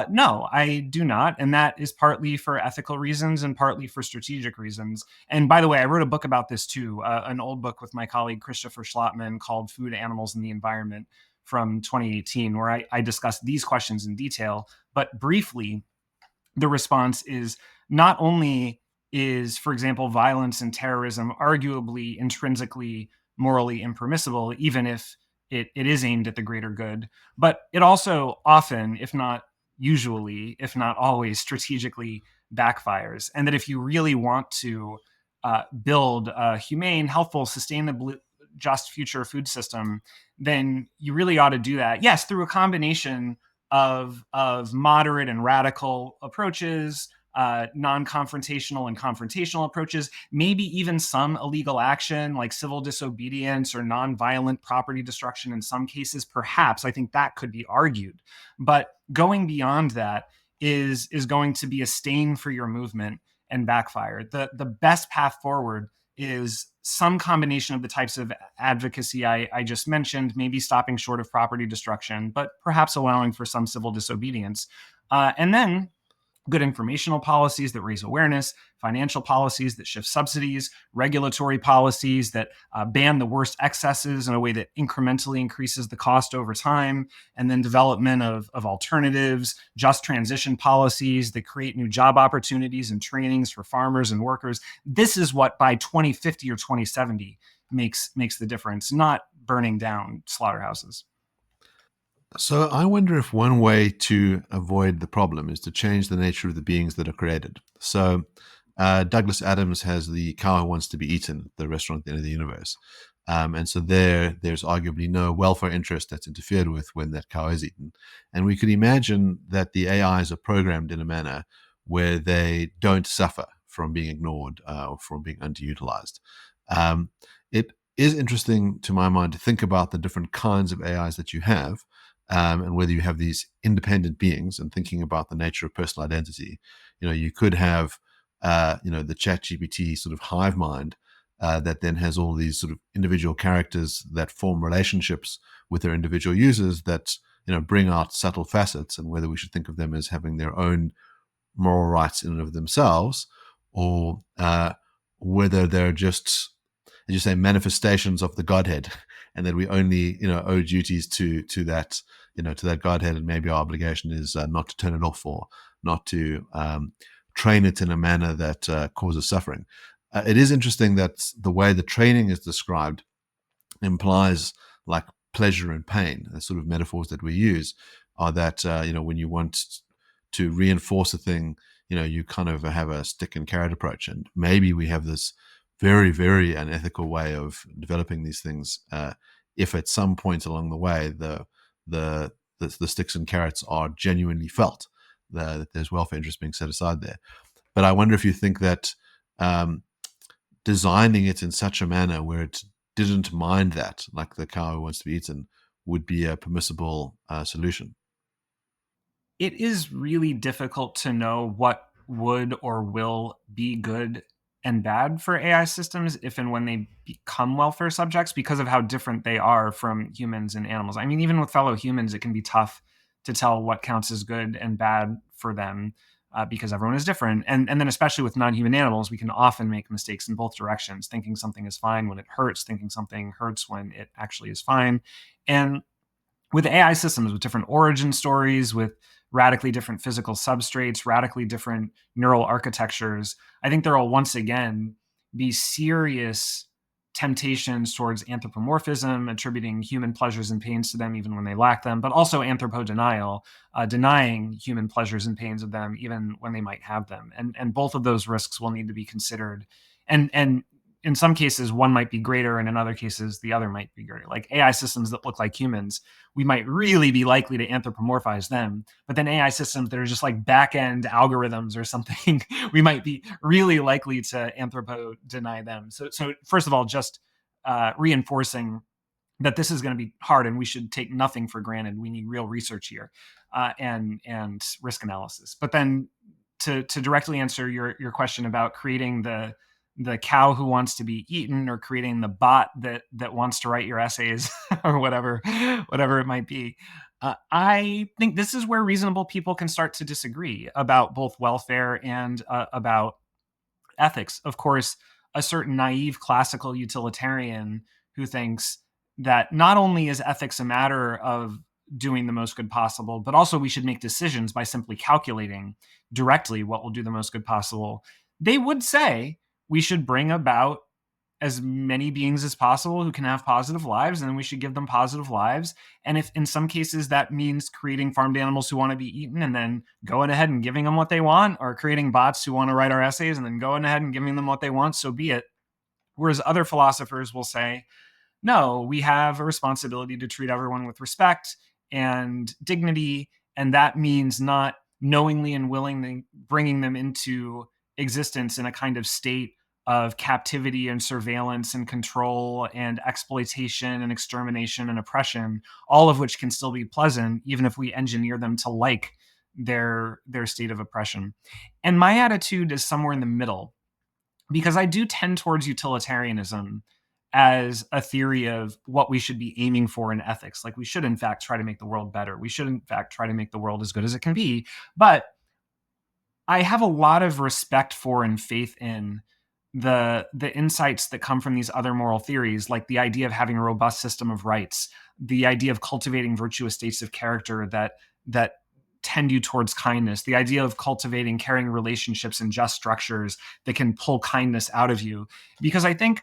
Speaker 2: No, I do not. And that is partly for ethical reasons and partly for strategic reasons. And by the way, I wrote a book about this too, an old book with my colleague Christopher Schlottman called Food, Animals, and the Environment from 2018, where I discussed these questions in detail. But briefly, the response is not only is, for example, violence and terrorism arguably intrinsically morally impermissible, even if it is aimed at the greater good, but it also often, if not usually, if not always, strategically backfires. And that if you really want to build a humane, healthful, sustainable, just future food system, then you really ought to do that, yes, through a combination of moderate and radical approaches, non-confrontational and confrontational approaches, maybe even some illegal action like civil disobedience or non-violent property destruction in some cases, perhaps. I think that could be argued. But going beyond that is going to be a stain for your movement and backfire. The best path forward is some combination of the types of advocacy I just mentioned, maybe stopping short of property destruction, but perhaps allowing for some civil disobedience. And then good informational policies that raise awareness, financial policies that shift subsidies, regulatory policies that ban the worst excesses in a way that incrementally increases the cost over time, and then development of alternatives, just transition policies that create new job opportunities and trainings for farmers and workers. This is what by 2050 or 2070 makes the difference, not burning down slaughterhouses.
Speaker 1: So I wonder if one way to avoid the problem is to change the nature of the beings that are created. So Douglas Adams has the cow who wants to be eaten, the restaurant at the end of the universe. And so there's arguably no welfare interest that's interfered with when that cow is eaten. And we could imagine that the AIs are programmed in a manner where they don't suffer from being ignored or from being underutilized. It is interesting to my mind to think about the different kinds of AIs that you have. And whether you have these independent beings, and thinking about the nature of personal identity, you could have, the ChatGPT sort of hive mind that then has all these sort of individual characters that form relationships with their individual users that, bring out subtle facets, and whether we should think of them as having their own moral rights in and of themselves, or whether they're just as you say, manifestations of the Godhead, and that we only, owe duties to that, to that Godhead, and maybe our obligation is not to turn it off, or not to train it in a manner that causes suffering. It is interesting that the way the training is described implies like pleasure and pain. The sort of metaphors that we use are that when you want to reinforce a thing, you kind of have a stick and carrot approach, and maybe we have this very, very unethical way of developing these things. If at some point along the way the sticks and carrots are genuinely felt, that there's welfare interest being set aside there. But I wonder if you think that designing it in such a manner where it didn't mind that, like the cow who wants to be eaten, would be a permissible solution.
Speaker 2: It is really difficult to know what would or will be good and bad for AI systems if and when they become welfare subjects, because of how different they are from humans and animals. I mean, even with fellow humans, it can be tough to tell what counts as good and bad for them, because everyone is different. And then especially with non-human animals, we can often make mistakes in both directions, thinking something is fine when it hurts, thinking something hurts when it actually is fine. And with AI systems with different origin stories, with radically different physical substrates, radically different neural architectures, I think there will once again be serious temptations towards anthropomorphism, attributing human pleasures and pains to them even when they lack them, but also anthropodenial, denying human pleasures and pains of them even when they might have them. And both of those risks will need to be considered. And in some cases, one might be greater, and in other cases, the other might be greater. Like AI systems that look like humans, we might really be likely to anthropomorphize them. But then AI systems that are just like back-end algorithms or something, we might be really likely to anthropo-deny them. So first of all, just reinforcing that this is going to be hard, and we should take nothing for granted. We need real research here, and risk analysis. But then to directly answer your question about creating the cow who wants to be eaten, or creating the bot that wants to write your essays or whatever it might be. I think this is where reasonable people can start to disagree about both welfare and about ethics. Of course, a certain naive classical utilitarian who thinks that not only is ethics a matter of doing the most good possible, but also we should make decisions by simply calculating directly what will do the most good possible. They would say we should bring about as many beings as possible who can have positive lives, and then we should give them positive lives. And if in some cases that means creating farmed animals who want to be eaten and then going ahead and giving them what they want, or creating bots who want to write our essays and then going ahead and giving them what they want, so be it. Whereas other philosophers will say, no, we have a responsibility to treat everyone with respect and dignity, and that means not knowingly and willingly bringing them into existence in a kind of state of captivity and surveillance and control and exploitation and extermination and oppression, all of which can still be pleasant, even if we engineer them to like their state of oppression. And my attitude is somewhere in the middle, because I do tend towards utilitarianism as a theory of what we should be aiming for in ethics. Like, we should, in fact, try to make the world better. We should, in fact, try to make the world as good as it can be. But I have a lot of respect for and faith in the insights that come from these other moral theories, like the idea of having a robust system of rights, the idea of cultivating virtuous states of character that tend you towards kindness, the idea of cultivating caring relationships and just structures that can pull kindness out of you. Because I think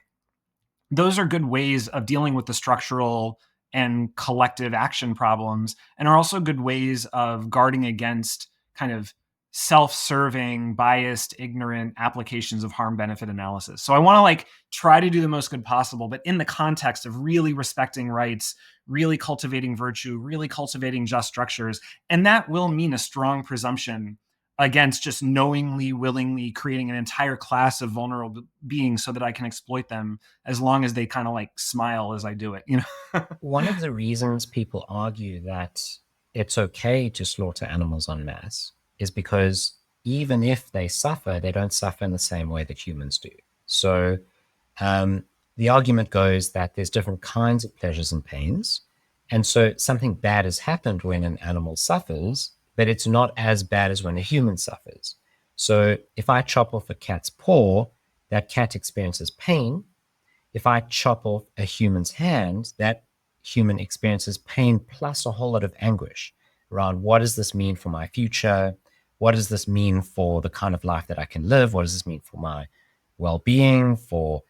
Speaker 2: those are good ways of dealing with the structural and collective action problems, and are also good ways of guarding against kind of self-serving, biased, ignorant applications of harm-benefit analysis. So I want to try to do the most good possible, but in the context of really respecting rights, really cultivating virtue, really cultivating just structures. And that will mean a strong presumption against just knowingly, willingly creating an entire class of vulnerable beings so that I can exploit them, as long as they kind of smile as I do it,
Speaker 3: One of the reasons people argue that it's okay to slaughter animals en masse is because even if they suffer, they don't suffer in the same way that humans do. So the argument goes that there's different kinds of pleasures and pains. And so something bad has happened when an animal suffers, but it's not as bad as when a human suffers. So if I chop off a cat's paw, that cat experiences pain. if I chop off a human's hand, that human experiences pain plus a whole lot of anguish around what does this mean for my future? What does this mean for the kind of life that I can live? What does this mean for my well-being, for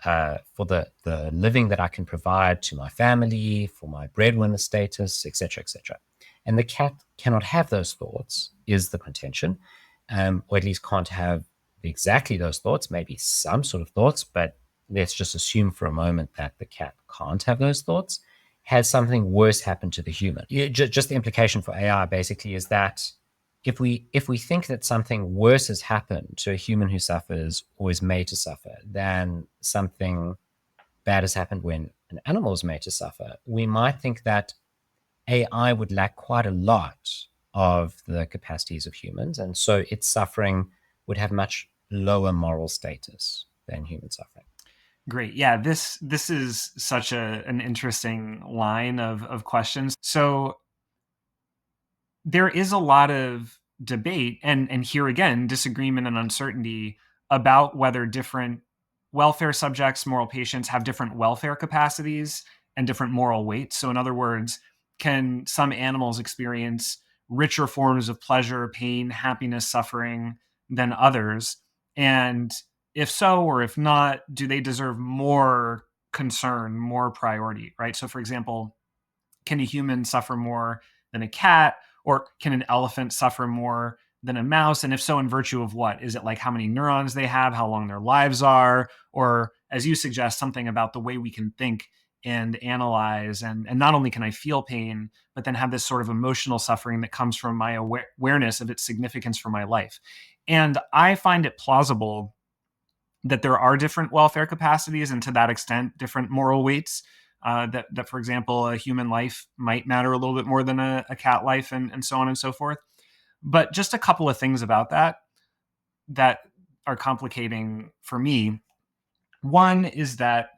Speaker 3: the living that I can provide to my family, for my breadwinner status, etc., etc. And the cat cannot have those thoughts, is the contention, or at least can't have exactly those thoughts, maybe some sort of thoughts, but let's just assume for a moment that the cat can't have those thoughts. Has something worse happened to the human? Just the implication for AI basically is that if we think that something worse has happened to a human who suffers or is made to suffer than something bad has happened when an animal is made to suffer, we might think that AI would lack quite a lot of the capacities of humans, and so its suffering would have much lower moral status than human suffering.
Speaker 2: Great. Yeah, this is such an interesting line of questions. So there is a lot of debate and here again, disagreement and uncertainty about whether different welfare subjects, moral patients, have different welfare capacities and different moral weights. So in other words, can some animals experience richer forms of pleasure, pain, happiness, suffering than others? And if so, or if not, do they deserve more concern, more priority, right? So for example, can a human suffer more than a cat? Or can an elephant suffer more than a mouse? And if so, in virtue of what? Is it like how many neurons they have, how long their lives are? Or, as you suggest, something about the way we can think and analyze? And not only can I feel pain, but then have this sort of emotional suffering that comes from my awareness of its significance for my life. And I find it plausible that there are different welfare capacities and to that extent, different moral weights. That, for example, a human life might matter a little bit more than a cat life, and so on and so forth. But just a couple of things about that are complicating for me. One is that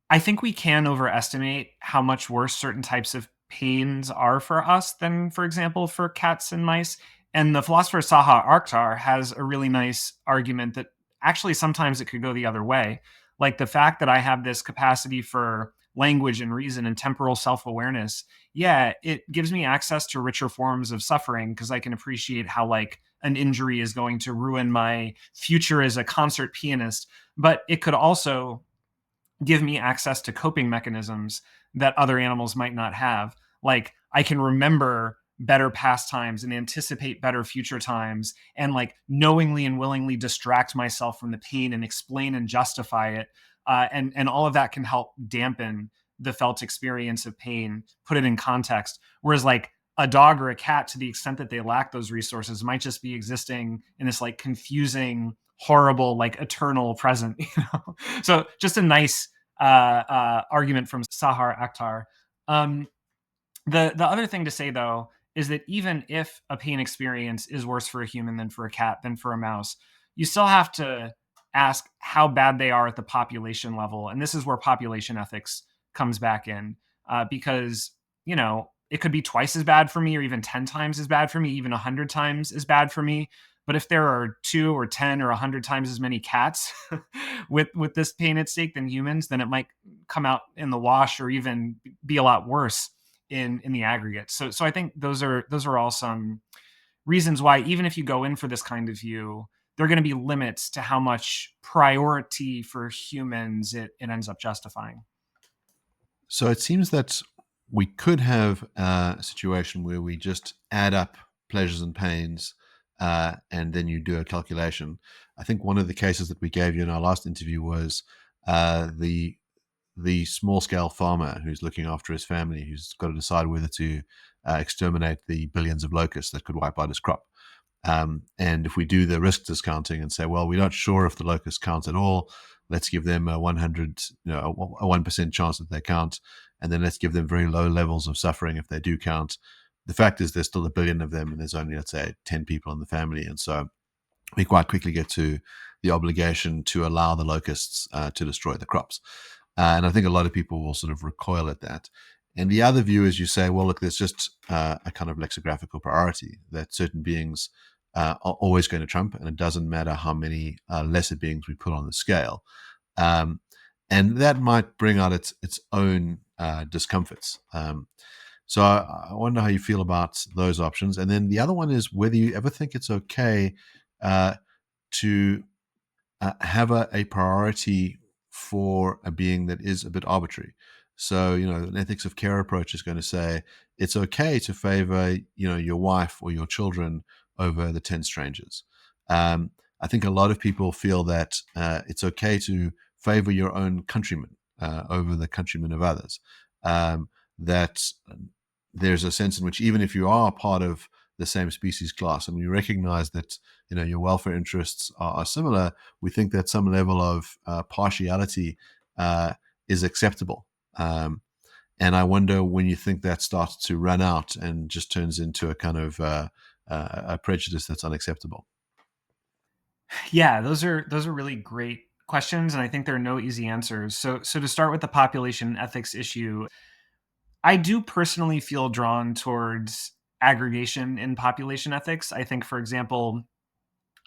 Speaker 2: I think we can overestimate how much worse certain types of pains are for us than, for example, for cats and mice. And the philosopher Saha Akhtar has a really nice argument that actually sometimes it could go the other way. Like the fact that I have this capacity for language and reason and temporal self awareness, yeah, it gives me access to richer forms of suffering because I can appreciate how, like, an injury is going to ruin my future as a concert pianist. But it could also give me access to coping mechanisms that other animals might not have. Like I can remember better past times and anticipate better future times and like knowingly and willingly distract myself from the pain and explain and justify it. And all of that can help dampen the felt experience of pain, put it in context. Whereas like a dog or a cat, to the extent that they lack those resources, might just be existing in this like confusing, horrible, like eternal present. So just a nice argument from Sahar Akhtar. The other thing to say though is that even if a pain experience is worse for a human than for a cat than for a mouse, you still have to ask how bad they are at the population level, and this is where population ethics comes back in, because it could be twice as bad for me, or even 10 times as bad for me, even 100 times as bad for me. But if there are 2 or 10 or 100 times as many cats with this pain at stake than humans, then it might come out in the wash or even be a lot worse in the aggregate. So I think those are all some reasons why, even if you go in for this kind of view, there are going to be limits to how much priority for humans it ends up justifying.
Speaker 1: So it seems that we could have a situation where we just add up pleasures and pains, and then you do a calculation. I think one of the cases that we gave you in our last interview was the small scale farmer who's looking after his family, who's got to decide whether to exterminate the billions of locusts that could wipe out his crop. And if we do the risk discounting and say, well, we're not sure if the locusts count at all, let's give them a 1% chance that they count, and then let's give them very low levels of suffering if they do count. The fact is there's still a billion of them, and there's only, let's say, 10 people in the family. And so we quite quickly get to the obligation to allow the locusts to destroy the crops. And I think a lot of people will sort of recoil at that. And the other view is you say, well, look, there's just a kind of lexicographical priority that certain beings are always going to trump, and it doesn't matter how many lesser beings we put on the scale. and that might bring out its own discomforts. So I wonder how you feel about those options. And then the other one is whether you ever think it's okay to have a priority for a being that is a bit arbitrary. So, an ethics of care approach is going to say it's okay to favor, your wife or your children over the 10 strangers. I think a lot of people feel that it's okay to favor your own countrymen over the countrymen of others. That there's a sense in which even if you are part of the same species class and you recognize that your welfare interests are similar, we think that some level of partiality is acceptable. And I wonder when you think that starts to run out and just turns into a kind of a prejudice that's unacceptable.
Speaker 2: Yeah, those are really great questions, and I think there are no easy answers. So to start with the population ethics issue, I do personally feel drawn towards aggregation in population ethics. I think, for example,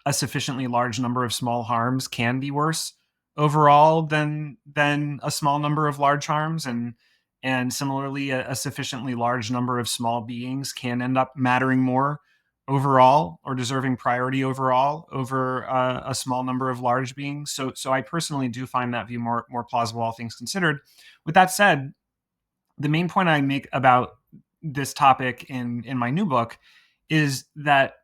Speaker 2: a sufficiently large number of small harms can be worse overall than a small number of large harms, and similarly a sufficiently large number of small beings can end up mattering more overall or deserving priority overall over a small number of large beings. So I personally do find that view more plausible, all things considered. With that said, the main point I make about this topic in my new book is that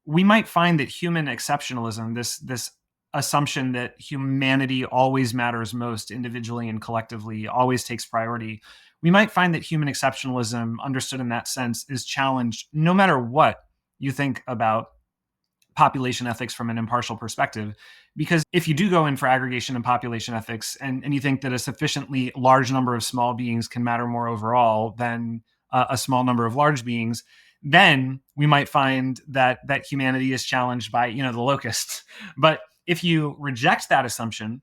Speaker 2: we might find that human exceptionalism, this assumption that humanity always matters most individually and collectively, always takes priority, we might find that human exceptionalism, understood in that sense, is challenged no matter what you think about population ethics from an impartial perspective. Because if you do go in for aggregation and population ethics, and you think that a sufficiently large number of small beings can matter more overall than a small number of large beings, then we might find that humanity is challenged by the locusts. But if you reject that assumption,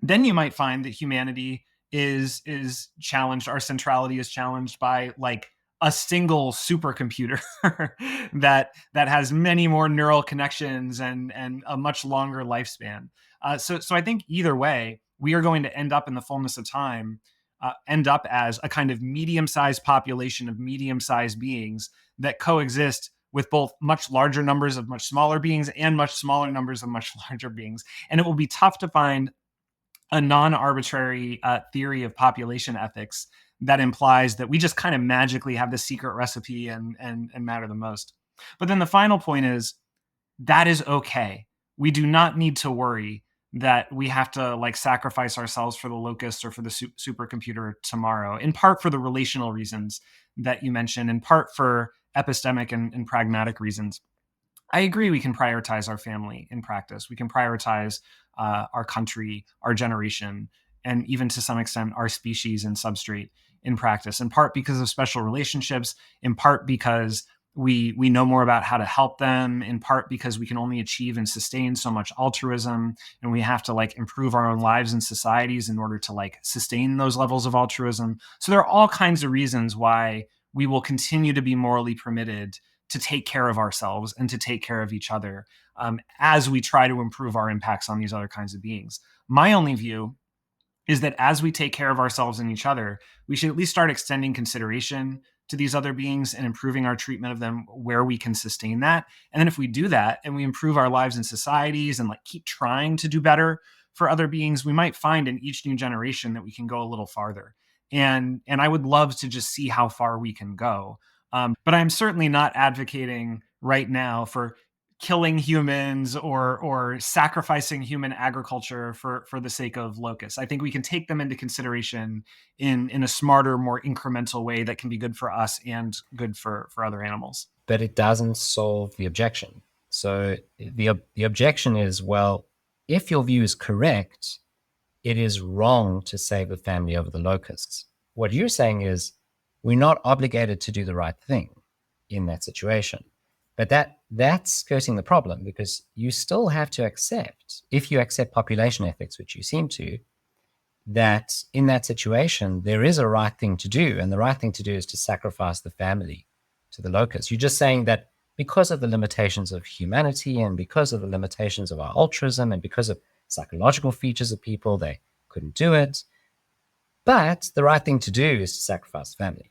Speaker 2: then you might find that humanity is challenged, our centrality is challenged by like a single supercomputer that has many more neural connections and a much longer lifespan. So I think either way, we are going to end up in the fullness of time, end up as a kind of medium-sized population of medium-sized beings that coexist with both much larger numbers of much smaller beings and much smaller numbers of much larger beings. And it will be tough to find a non-arbitrary theory of population ethics that implies that we just kind of magically have the secret recipe and matter the most. But then the final point is that is okay. We do not need to worry that we have to like sacrifice ourselves for the locusts or for the supercomputer tomorrow, in part for the relational reasons that you mentioned, in part for epistemic and pragmatic reasons. I agree we can prioritize our family in practice. We can prioritize our country, our generation, and even to some extent our species and substrate in practice, in part because of special relationships, in part because we know more about how to help them, in part because we can only achieve and sustain so much altruism, and we have to like improve our own lives and societies in order to like sustain those levels of altruism. So there are all kinds of reasons why we will continue to be morally permitted to take care of ourselves and to take care of each other as we try to improve our impacts on these other kinds of beings. My only view is that as we take care of ourselves and each other, we should at least start extending consideration to these other beings and improving our treatment of them where we can sustain that. And then if we do that and we improve our lives and societies and like keep trying to do better for other beings, we might find in each new generation that we can go a little farther. And I would love to just see how far we can go. But I'm certainly not advocating right now for killing humans or sacrificing human agriculture for the sake of locusts. I think we can take them into consideration in a smarter, more incremental way that can be good for us and good for other animals.
Speaker 3: But it doesn't solve the objection. So the objection is, well, if your view is correct, it is wrong to save the family over the locusts. What you're saying is we're not obligated to do the right thing in that situation. But that's skirting the problem, because you still have to accept, if you accept population ethics, which you seem to, that in that situation, there is a right thing to do. And the right thing to do is to sacrifice the family to the locusts. You're just saying that because of the limitations of humanity and because of the limitations of our altruism and because of psychological features of people, they couldn't do it. But the right thing to do is to sacrifice family.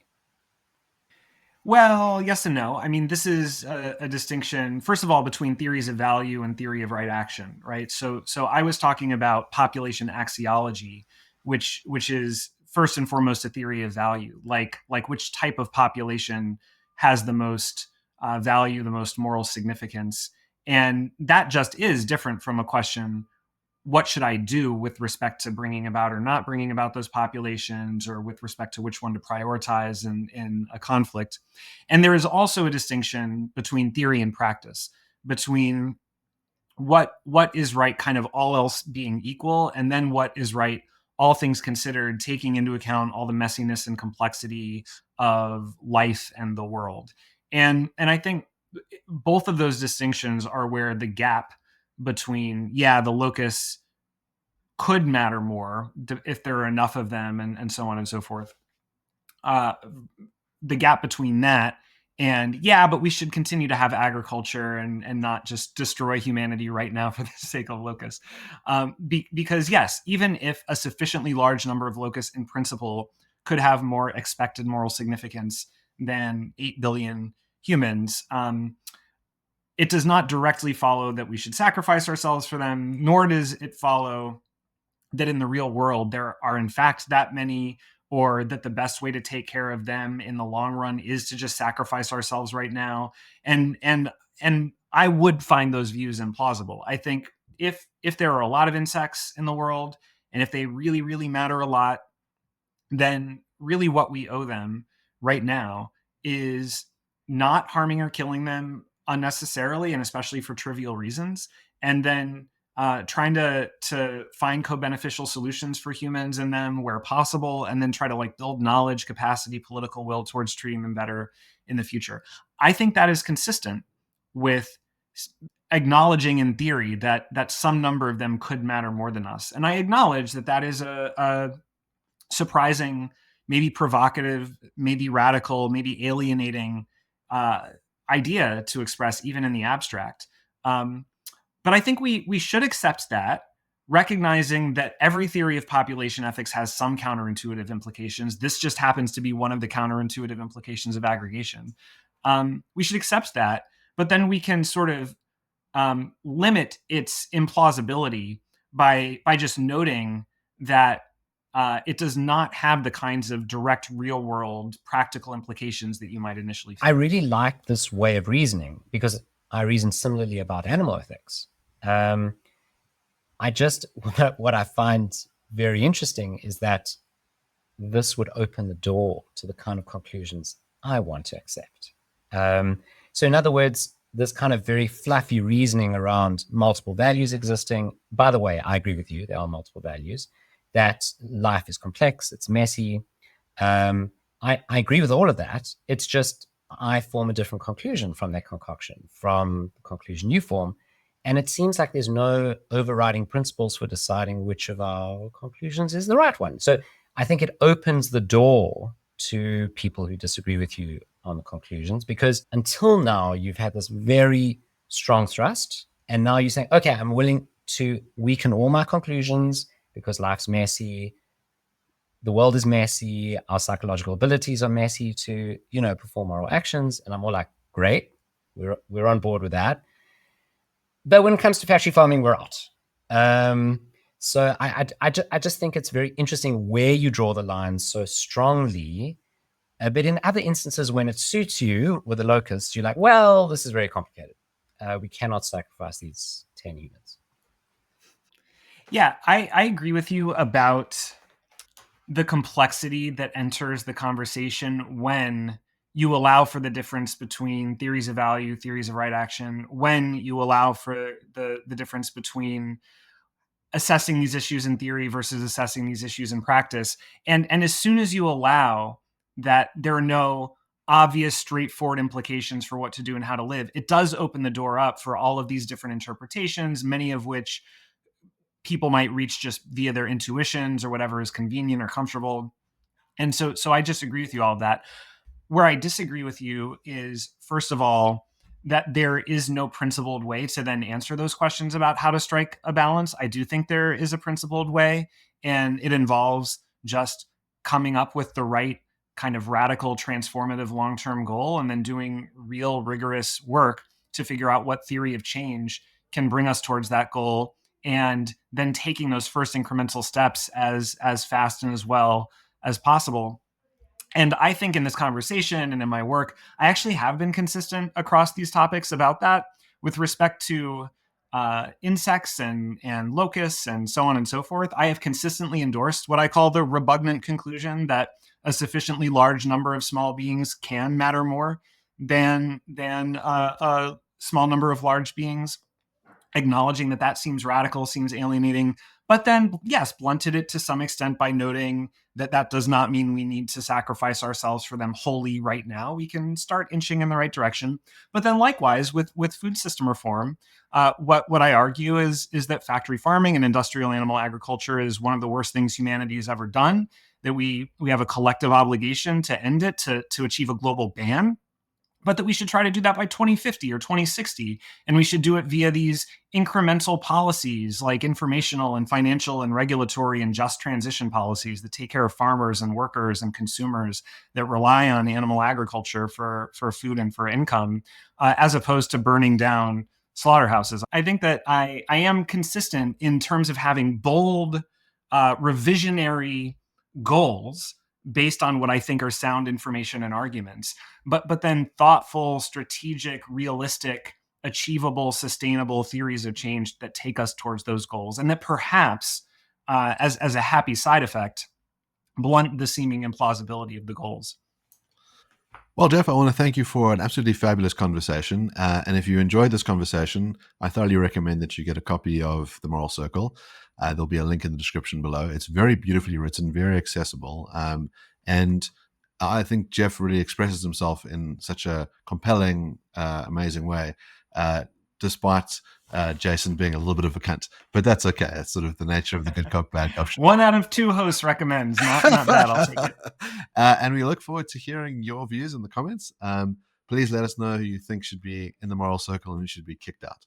Speaker 2: Well, yes and no. I mean, this is a distinction, first of all, between theories of value and theory of right action, right? So I was talking about population axiology, which is first and foremost a theory of value, like which type of population has the most value, the most moral significance, and that just is different from a question, what should I do with respect to bringing about or not bringing about those populations, or with respect to which one to prioritize in a conflict. And there is also a distinction between theory and practice, between what is right, kind of all else being equal, and then what is right, all things considered, taking into account all the messiness and complexity of life and the world. And I think both of those distinctions are where the gap between, the locus could matter more if there are enough of them, and so on and so forth. The gap between that and, but we should continue to have agriculture and not just destroy humanity right now for the sake of locus. Because yes, even if a sufficiently large number of locus in principle could have more expected moral significance than 8 billion humans, it does not directly follow that we should sacrifice ourselves for them, nor does it follow that in the real world there are in fact that many, or that the best way to take care of them in the long run is to just sacrifice ourselves right now. And I would find those views implausible. I think if there are a lot of insects in the world, and if they really, really matter a lot, then really what we owe them right now is not harming or killing them unnecessarily, and especially for trivial reasons, and then trying to find co-beneficial solutions for humans and them where possible, and then try to build knowledge, capacity, political will towards treating them better in the future. I think that is consistent with acknowledging in theory that some number of them could matter more than us. And I acknowledge that is a surprising, maybe provocative, maybe radical, maybe alienating idea to express even in the abstract. But I think we should accept that, recognizing that every theory of population ethics has some counterintuitive implications. This just happens to be one of the counterintuitive implications of aggregation. We should accept that, but then we can sort of limit its implausibility by just noting that it does not have the kinds of direct, real-world, practical implications that you might initially think.
Speaker 3: I really like this way of reasoning because I reason similarly about animal ethics. What I find very interesting is that this would open the door to the kind of conclusions I want to accept. So in other words, this kind of very fluffy reasoning around multiple values existing. By the way, I agree with you, there are multiple values, that life is complex, it's messy. I agree with all of that. It's just I form a different conclusion from that concoction, from the conclusion you form. And it seems like there's no overriding principles for deciding which of our conclusions is the right one. So I think it opens the door to people who disagree with you on the conclusions, because until now you've had this very strong thrust, and now you're saying, okay, I'm willing to weaken all my conclusions because life's messy, the world is messy, our psychological abilities are messy to, perform moral actions. And I'm all like, great, we're on board with that. But when it comes to factory farming, we're out. So I just think it's very interesting where you draw the line so strongly. But in other instances, when it suits you with the locusts, you're like, well, this is very complicated. We cannot sacrifice these 10 humans.
Speaker 2: Yeah, I agree with you about the complexity that enters the conversation when you allow for the difference between theories of value, theories of right action, when you allow for the difference between assessing these issues in theory versus assessing these issues in practice. And as soon as you allow that there are no obvious, straightforward implications for what to do and how to live, it does open the door up for all of these different interpretations, many of which people might reach just via their intuitions or whatever is convenient or comfortable. And so I just agree with you all of that. Where I disagree with you is, first of all, that there is no principled way to then answer those questions about how to strike a balance. I do think there is a principled way. And it involves just coming up with the right kind of radical, transformative long-term goal, and then doing real rigorous work to figure out what theory of change can bring us towards that goal, and then taking those first incremental steps as fast and as well as possible. And I think in this conversation and in my work, I actually have been consistent across these topics about that with respect to insects and locusts and so on and so forth. I have consistently endorsed what I call the repugnant conclusion that a sufficiently large number of small beings can matter more than a small number of large beings. Acknowledging that seems radical, seems alienating, but then, yes, blunted it to some extent by noting that does not mean we need to sacrifice ourselves for them wholly right now. We can start inching in the right direction. But then likewise, with food system reform, what I argue is that factory farming and industrial animal agriculture is one of the worst things humanity has ever done, that we have a collective obligation to end it, to achieve a global ban, but that we should try to do that by 2050 or 2060. And we should do it via these incremental policies like informational and financial and regulatory and just transition policies that take care of farmers and workers and consumers that rely on animal agriculture for food and for income, as opposed to burning down slaughterhouses. I think that I am consistent in terms of having bold, revisionary goals based on what I think are sound information and arguments, but then thoughtful, strategic, realistic, achievable, sustainable theories of change that take us towards those goals, and that perhaps, as a happy side effect, blunt the seeming implausibility of the goals.
Speaker 1: Well, Jeff, I want to thank you for an absolutely fabulous conversation. And if you enjoyed this conversation, I thoroughly recommend that you get a copy of The Moral Circle. There'll be a link in the description below. It's very beautifully written, very accessible. And I think Jeff really expresses himself in such a compelling, amazing way, despite Jason being a little bit of a cunt. But that's okay. It's sort of the nature of the good cop, bad cop show.
Speaker 2: 1 out of 2 hosts recommends. Not bad. I'll take it.
Speaker 1: And we look forward to hearing your views in the comments. Please let us know who you think should be in the Moral Circle and who should be kicked out.